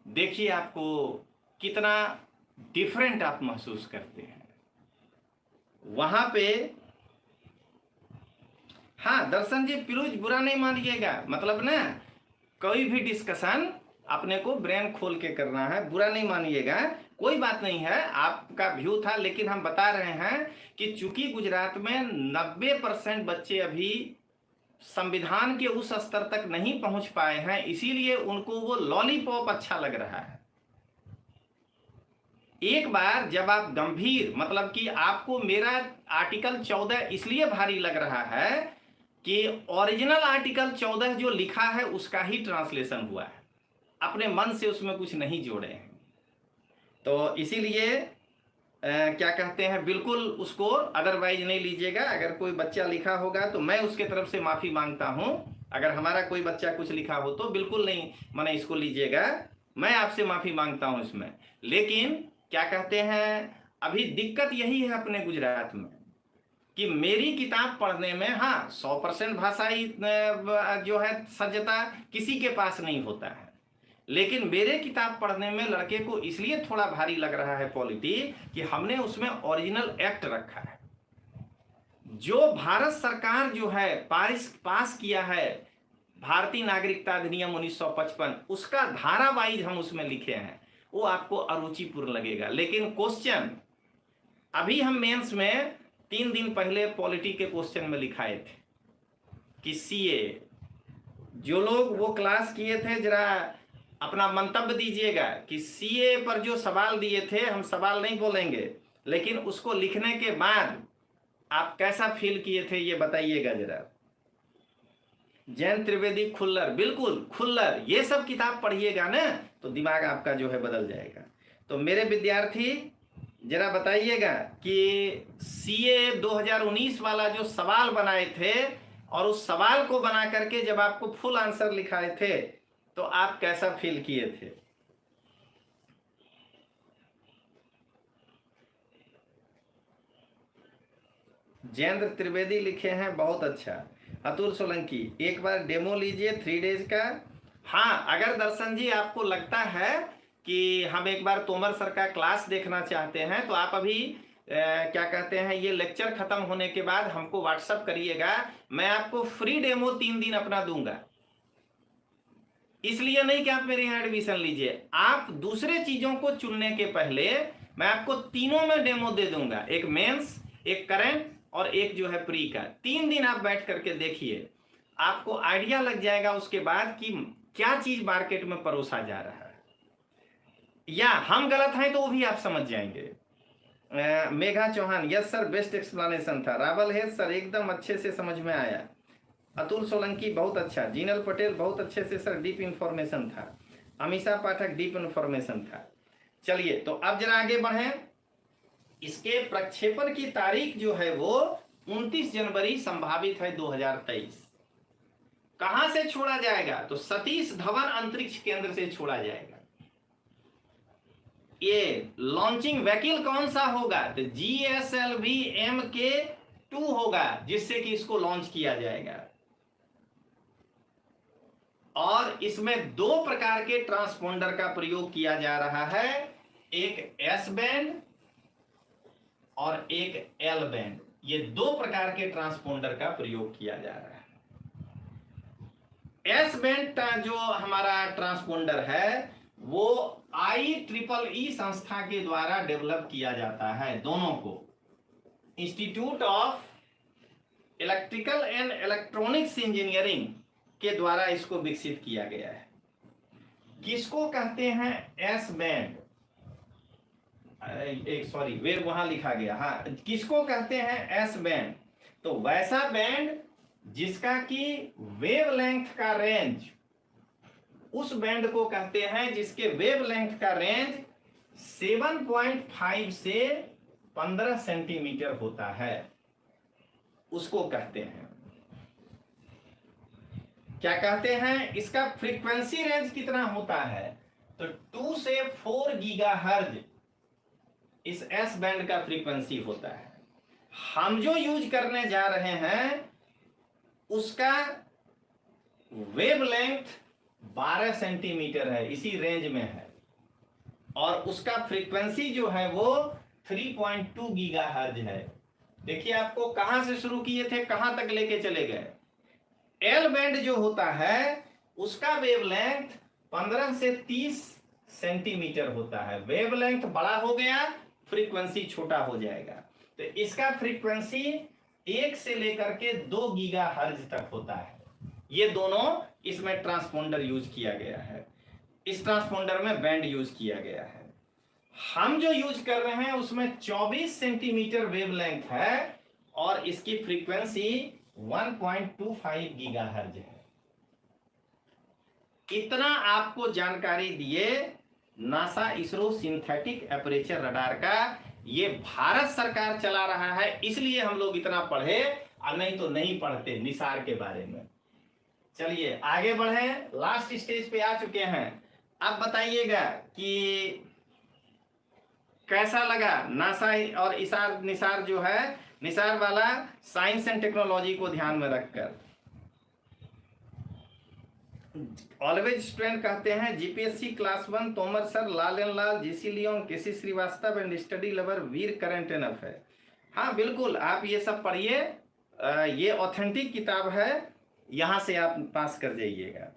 A: देखिए आपको कितना डिफरेंट आप महसूस करते हैं वहां पे। हाँ दर्शन जी, पिलूज बुरा नहीं मानिएगा, मतलब ना कोई भी डिस्कशन अपने को ब्रेन खोल के करना है, बुरा नहीं मानिएगा, कोई बात नहीं है, आपका व्यू था। लेकिन हम बता रहे हैं कि चूंकि गुजरात में 90% बच्चे अभी संविधान के उस स्तर तक नहीं पहुंच पाए हैं, इसीलिए उनको वो लॉलीपॉप अच्छा लग रहा है। एक बार जब आप गंभीर, मतलब कि आपको मेरा आर्टिकल 14 इसलिए भारी लग रहा है कि ओरिजिनल आर्टिकल 14 जो लिखा है उसका ही ट्रांसलेशन हुआ है, अपने मन से उसमें कुछ नहीं जोड़े हैं। तो इसीलिए क्या कहते हैं, बिल्कुल उसको अदरवाइज नहीं लीजिएगा। अगर कोई बच्चा लिखा होगा तो मैं उसके तरफ से माफ़ी मांगता हूं। अगर हमारा कोई बच्चा कुछ लिखा हो तो बिल्कुल नहीं माने इसको लीजिएगा, मैं आपसे माफ़ी मांगता हूं इसमें। लेकिन क्या कहते हैं, अभी दिक्कत यही है अपने गुजरात में कि मेरी किताब पढ़ने में, हाँ 100% भाषाई जो है सज्जता किसी के पास नहीं होता है, लेकिन मेरे किताब पढ़ने में लड़के को इसलिए थोड़ा भारी लग रहा है पॉलिटी कि हमने उसमें ओरिजिनल एक्ट रखा है। जो भारत सरकार जो है पास किया है भारतीय नागरिकता अधिनियम 1955, उसका धारा वाइज हम उसमें लिखे हैं, वो आपको अरुचिपूर्ण लगेगा। लेकिन क्वेश्चन अभी हम मेंस में 3 दिन पहले पॉलिटी के क्वेश्चन में लिखाए थे कि सीए, जो लोग वो क्लास किए थे जरा अपना मंतव्य दीजिएगा कि सीए पर जो सवाल दिए थे, हम सवाल नहीं बोलेंगे, लेकिन उसको लिखने के बाद आप कैसा फील किए थे ये बताइएगा जरा। जैन त्रिवेदी खुल्लर, बिल्कुल खुल्लर, ये सब किताब पढ़िएगा ना तो दिमाग आपका जो है बदल जाएगा। तो मेरे विद्यार्थी जरा बताइएगा कि सीए 2019 वाला जो सवाल बनाए थे और उस सवाल को बना करके जब आपको फुल आंसर लिखाए थे तो आप कैसा फील किए थे। जयेंद्र त्रिवेदी लिखे हैं, बहुत अच्छा। अतुल सोलंकी, एक बार डेमो लीजिए 3 डेज का। हाँ, अगर दर्शन जी आपको लगता है कि हम एक बार तोमर सर का क्लास देखना चाहते हैं तो आप अभी क्या कहते हैं, ये लेक्चर खत्म होने के बाद हमको व्हाट्सअप करिएगा, मैं आपको फ्री डेमो 3 दिन अपना दूंगा। इसलिए नहीं कि आप मेरे यहाँ एडमिशन लीजिए, आप दूसरे चीजों को चुनने के पहले मैं आपको तीनों में डेमो दे दूंगा, एक मेंस, एक करंट और एक जो है प्री का। 3 दिन आप बैठ करके देखिए, आपको आइडिया लग जाएगा उसके बाद कि क्या चीज मार्केट में परोसा जा रहा है, या हम गलत हैं तो वो भी आप समझ जाएंगे। Megha Chauhan, yes sir, best explanation था। रावल है सर, एकदम अच्छे से समझ में आया। अतुल सोलंकी, बहुत अच्छा। जीनल पटेल, बहुत अच्छे से सर, डीप इंफॉर्मेशन था। अमीषा पाठक, डीप इंफॉर्मेशन था। चलिए तो अब जरा आगे बढ़ें। इसके प्रक्षेपण की तारीख जो है वो 29 जनवरी संभावित है 2023। कहां से छोड़ा जाएगा तो सतीश धवन अंतरिक्ष केंद्र से छोड़ा जाएगा। ये लॉन्चिंग व्हीकल कौन सा होगा तो GSLV Mk2 होगा, जिससे कि इसको लॉन्च किया जाएगा। और इसमें 2 प्रकार के ट्रांसपोंडर का प्रयोग किया जा रहा है, एक S बैंड और एक L बैंड। ये दो प्रकार के ट्रांसपोंडर का प्रयोग किया जा रहा है। एस बैंड जो हमारा ट्रांसपोंडर है वो IEEE संस्था के द्वारा डेवलप किया जाता है। दोनों को institute of electrical and electronics engineering के द्वारा इसको विकसित किया गया है। किसको कहते हैं एस बैंड, वेव वहां लिखा गया, हाँ, किसको कहते हैं एस बैंड? तो वैसा बैंड जिसका कि वेवलेंथ का रेंज, उस बैंड को कहते हैं जिसके वेवलेंथ का रेंज 7.5 से 15 सेंटीमीटर होता है, उसको कहते हैं। क्या कहते हैं? इसका फ्रीक्वेंसी रेंज कितना होता है? तो 2 से 4 गीगाहर्ट्ज इस एस बैंड का फ्रीक्वेंसी होता है। हम जो यूज करने जा रहे हैं उसका वेवलेंथ 12 सेंटीमीटर है, इसी रेंज में है, और उसका फ्रीक्वेंसी जो है वो 3.2 गीगाहर्ट्ज है। देखिए आपको कहां से शुरू किए थे, कहां तक लेके चले गए। एल बैंड जो होता है उसका वेवलेंथ 15 से 30 सेंटीमीटर होता है। वेवलेंथ बड़ा हो गया, फ्रीक्वेंसी छोटा हो जाएगा। तो इसका फ्रीक्वेंसी 1 से लेकर के 2 गीगाहर्ट्ज तक होता है। ये दोनों इसमें ट्रांसपोंडर यूज किया गया है, इस ट्रांसपोंडर में बैंड यूज किया गया है। हम जो यूज कर रहे हैं उसमें 24 सेंटीमीटर वेवलेंथ है और इसकी फ्रीक्वेंसी 1.25 गीगाहर्ट्ज है। इतना आपको जानकारी दिए NASA ISRO synthetic aperture radar का। ये भारत सरकार चला रहा है, इसलिए हम लोग इतना पढ़े, और नहीं तो नहीं पढ़ते निसार के बारे में। चलिए आगे बढ़े, लास्ट स्टेज पे आ चुके हैं। अब बताइएगा कि कैसा लगा नासा और इसार निसार जो है, निसार वाला साइंस एंड टेक्नोलॉजी को ध्यान में रखकर। ऑलवेज स्टूडेंट कहते हैं GPSC class 1 Tomar sir, Lal and Lal, GC Leong, KC Srivastava and study lover Veer current enough है। हाँ बिल्कुल, आप ये सब पढ़िए, ये ऑथेंटिक किताब है, यहां से आप पास कर जाइएगा।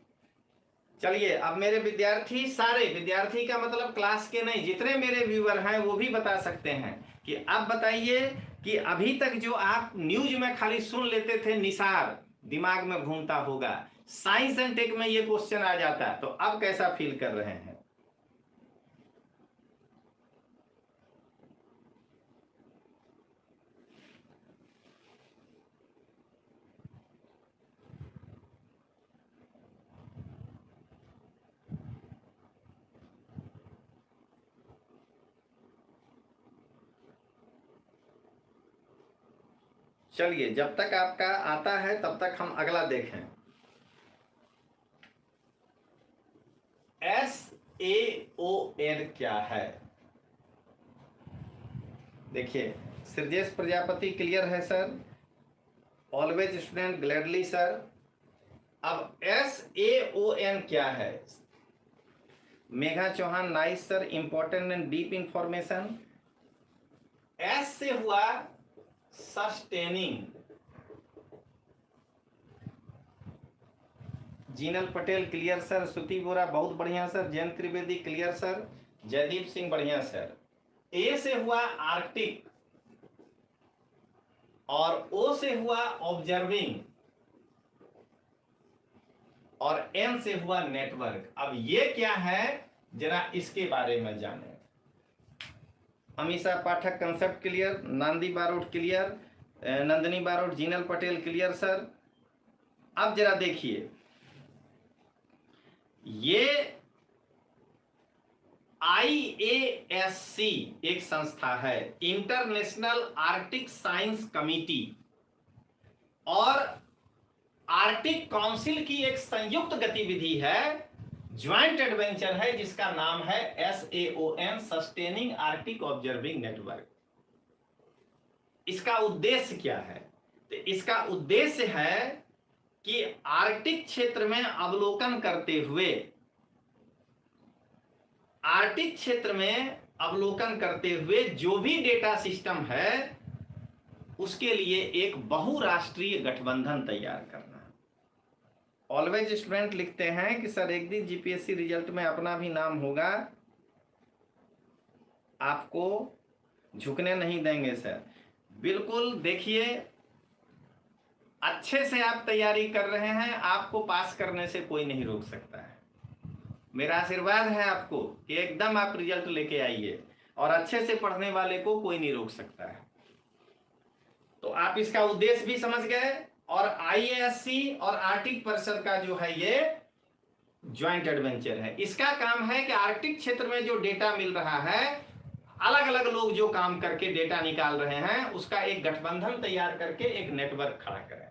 A: चलिए अब मेरे विद्यार्थी, सारे विद्यार्थी का मतलब क्लास के नहीं, जितने मेरे व्यूअर हैं वो भी बता सकते हैं कि अब बताइए कि अभी तक जो आप न्यूज में खाली सुन लेते थे निसार, दिमाग में घूमता होगा, साइंस एंड टेक में ये क्वेश्चन आ जाता, तो अब कैसा फील कर रहे हैं? चलिए जब तक आपका आता है तब तक हम अगला देखें। SAON क्या है? देखिए श्रीजेश प्रजापति क्लियर है sir, always student gladly sir. अब SAON क्या है? Megha Chauhan nice sir, important and deep information. S से हुआ sustaining, Jinal Patel clear sir, Shruti Bora बहुत बढ़िया sir, Jayant Trivedi clear sir, Jaideep Singh बढ़िया सर। ए से हुआ आर्कटिक और ओ से हुआ ऑब्जर्विंग और एन से हुआ नेटवर्क। अब ये क्या है जरा इसके बारे में जाने। अमीषा पाठक कंसेप्ट क्लियर, नांदी Barot clear, Nandini Barot, Jinal Patel clear sir. अब जरा देखिए, ये IASC एक संस्था है, इंटरनेशनल आर्कटिक साइंस कमिटी, और आर्कटिक काउंसिल की एक संयुक्त गतिविधि है, ज्वाइंट एडवेंचर है, जिसका नाम है SAON, sustaining Arctic observing network. इसका उद्देश्य क्या है? तो इसका उद्देश्य है कि आर्कटिक क्षेत्र में अवलोकन करते हुए, आर्कटिक क्षेत्र में अवलोकन करते हुए जो भी डेटा सिस्टम है उसके लिए एक बहुराष्ट्रीय गठबंधन तैयार करना। ऑलवेज स्टूडेंट लिखते हैं कि सर एक दिन जीपीएससी रिजल्ट में अपना भी नाम होगा, आपको झुकने नहीं देंगे सर। बिल्कुल, देखिए अच्छे से आप तैयारी कर रहे हैं, आपको पास करने से कोई नहीं रोक सकता है। मेरा आशीर्वाद है आपको कि एकदम आप रिजल्ट लेके आइए, और अच्छे से पढ़ने वाले को कोई नहीं रोक सकता है। तो आप इसका उद्देश्य भी समझ गए, और आईएएससी और आर्कटिक परिषद का जो है ये ज्वाइंट एडवेंचर है। इसका काम है कि आर्कटिक क्षेत्र में जो डेटा मिल रहा है, अलग अलग लोग जो काम करके डेटा निकाल रहे हैं, उसका एक गठबंधन तैयार करके एक नेटवर्क खड़ा करें।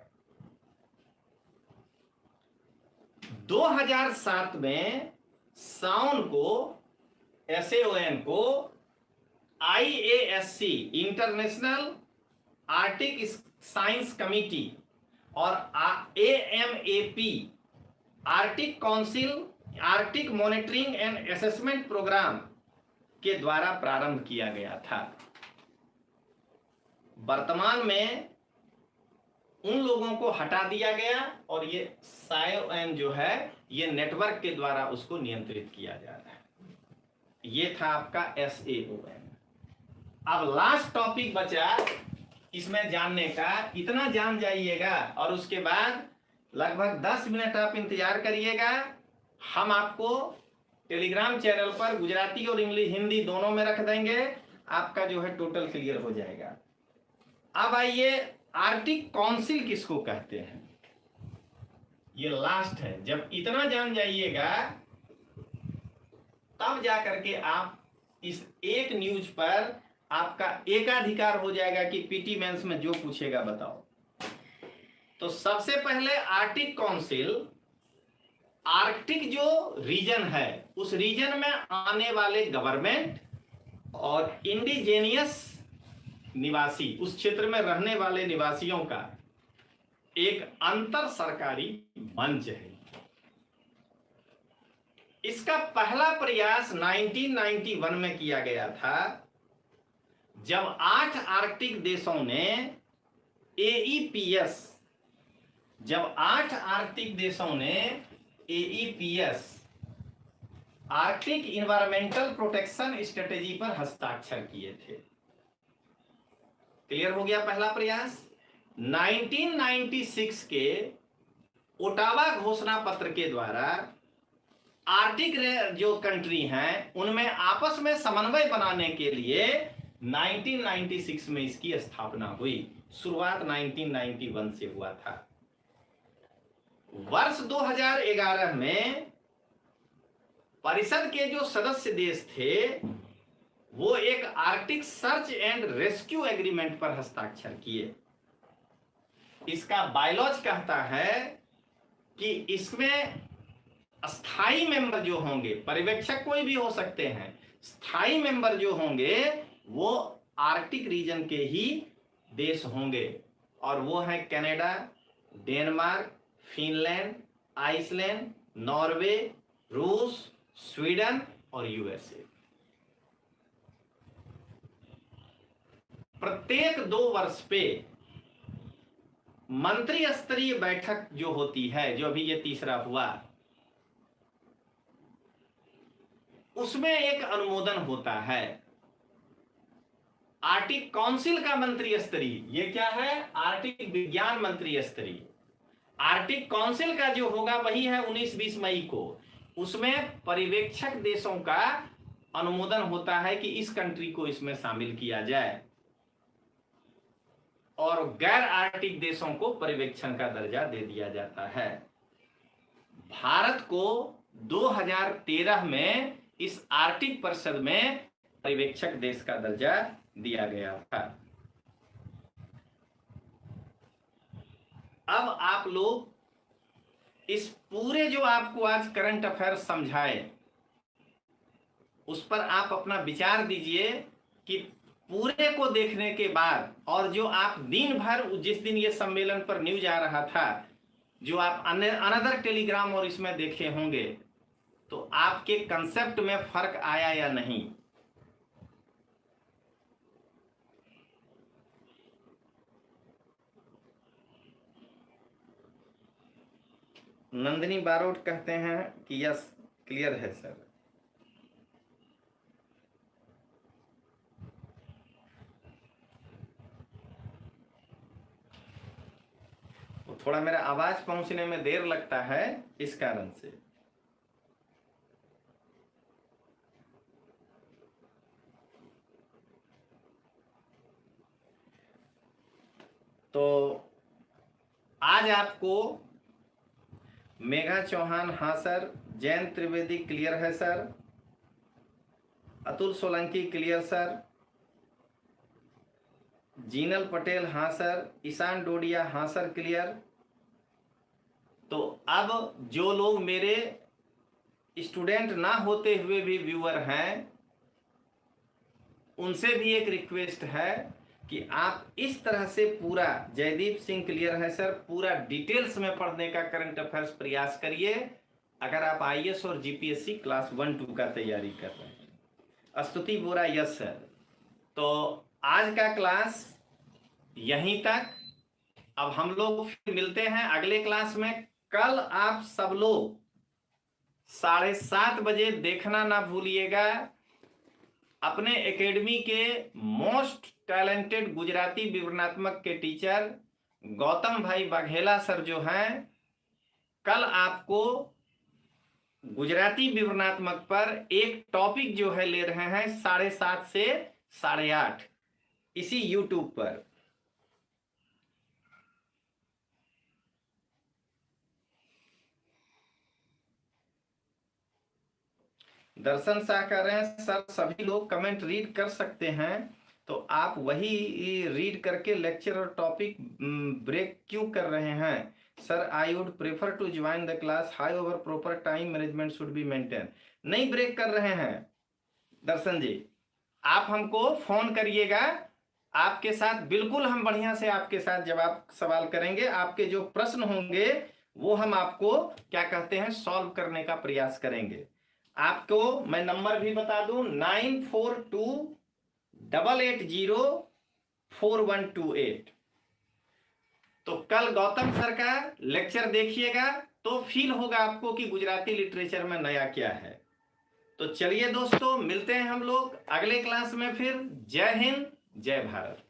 A: 2007 में साउन को, SAON को IASC International Arctic Science Committee और AMAP Arctic Council Arctic Monitoring and Assessment Programme के द्वारा प्रारंभ किया गया था। वर्तमान में उन लोगों को हटा दिया गया और ये SAON जो है ये नेटवर्क के द्वारा उसको नियंत्रित किया जा रहा है। ये था आपका SAON। अब लास्ट टॉपिक बचा इसमें जानने का, इतना जान जाइएगा और उसके बाद लगभग 10 मिनट आप इंतजार करिएगा। हम आपको टेलीग्राम चैनल पर गुजराती और इंग्लिश हिंदी दोनों में रख देंगे, आपका जो है टोटल क्लियर हो जाएगा। अब आइए, आर्कटिक काउंसिल किसको कहते हैं, ये लास्ट है। जब इतना जान जाइएगा तब जा करके आप इस एक न्यूज पर आपका एकाधिकार हो जाएगा कि पीटी मेंस में जो पूछेगा बताओ। तो सबसे पहले आर्कटिक काउंसिल, आर्कटिक जो रीजन है उस रीजन में आने वाले गवर्नमेंट और इंडिजेनियस निवासी, उस क्षेत्र में रहने वाले निवासियों का एक अंतर सरकारी मंच है। इसका पहला प्रयास 1991 में किया गया था, जब 8 आर्कटिक देशों ने AEPS, जब 8 आर्कटिक देशों ने AEPS Arctic environmental protection strategy पर हस्ताक्षर किए थे। क्लियर हो गया पहला प्रयास। 1996 के ओटावा घोषणा पत्र के द्वारा आर्कटिक जो कंट्री हैं उनमें आपस में समन्वय बनाने के लिए 1996 में इसकी स्थापना हुई। शुरुआत 1991 से हुआ था। वर्ष 2011 में परिषद के जो सदस्य देश थे वो एक Arctic search and rescue agreement पर हस्ताक्षर किए। इसका बायलॉज कहता है कि इसमें स्थायी मेंबर जो होंगे, पर्यवेक्षक कोई भी हो सकते हैं, स्थायी मेंबर जो होंगे वो आर्कटिक रीजन के ही देश होंगे, और वो हैं Canada, Denmark, Finland, Iceland, Norway, रूस, स्वीडन और USA। प्रत्येक 2 वर्ष पे मंत्री स्तरीय बैठक जो होती है, जो अभी ये तीसरा हुआ, उसमें एक अनुमोदन होता है। आर्कटिक काउंसिल का मंत्री स्तरीय, ये क्या है, आर्कटिक विज्ञान मंत्री स्तरीय। आर्कटिक काउंसिल का जो होगा वही है 19-20 मई को। उसमें पर्यवेक्षक देशों का अनुमोदन होता है कि इस कंट्री को इसमें शामिल किया जाए, और गैर आर्कटिक देशों को पर्यवेक्षण का दर्जा दे दिया जाता है। भारत को 2013 में इस आर्कटिक परिषद में पर्यवेक्षक देश का दर्जा दिया गया था। अब आप लोग इस पूरे जो आपको आज करंट अफेयर्स समझाए उस पर आप अपना विचार दीजिए कि पूरे को देखने के बाद, और जो आप दिन भर, जिस दिन ये सम्मेलन पर न्यूज आ रहा था, जो आप अनदर टेलीग्राम और इसमें देखे होंगे, तो आपके कंसेप्ट में फर्क आया या नहीं। नंदिनी बारोट कहते हैं कि यस क्लियर है सर। थोड़ा मेरा आवाज पहुंचने में देर लगता है इस कारण से। तो आज आपको मेघा चौहान हाँ सर, जयंत त्रिवेदी क्लियर है sir, Atul Solanki clear sir, Jinal Patel हाँ सर, ईशान डोडिया हाँ सर क्लियर। तो अब जो लोग मेरे स्टूडेंट ना होते हुए भी व्यूअर हैं, उनसे भी एक रिक्वेस्ट है कि आप इस तरह से पूरा, जयदीप सिंह क्लियर है सर, पूरा डिटेल्स में पढ़ने का करंट अफेयर्स प्रयास करिए अगर आप आईएएस और जीपीएससी क्लास 1-2 का तैयारी कर रहे हैं। स्तुति बोरा यस सर। तो आज का क्लास यहीं तक। अब हम लोग फिर मिलते हैं अगले क्लास में। कल आप सब लोग 7:30 बजे देखना ना भूलिएगा। अपने एकेडमी के मोस्ट टैलेंटेड गुजराती विवरणात्मक के टीचर गौतम भाई बघेला सर जो हैं, कल आपको गुजराती विवरणात्मक पर एक टॉपिक जो है ले रहे हैं 7:30 से 8:30 इसी यूट्यूब पर। दर्शन शाह कह रहे हैं सर सभी लोग कमेंट रीड कर सकते हैं, तो आप वही रीड करके लेक्चर और टॉपिक ब्रेक क्यों कर रहे हैं सर? I would prefer to join the class, high over proper time management should be maintain. नहीं ब्रेक कर रहे हैं दर्शन जी, आप हमको फोन करिएगा, आपके साथ बिल्कुल हम बढ़िया से आपके साथ जवाब सवाल करेंगे। आपके जो प्रश्न होंगे वो हम आपको क्या कहते हैं सॉल्व करने का प्रयास करेंगे। आपको मैं नंबर भी बता दूं 9428804128। तो कल गौतम सर का लेक्चर देखिएगा तो फील होगा आपको कि गुजराती लिटरेचर में नया क्या है। तो चलिए दोस्तों, मिलते हैं हम लोग अगले क्लास में फिर। जय हिंद, जय भारत।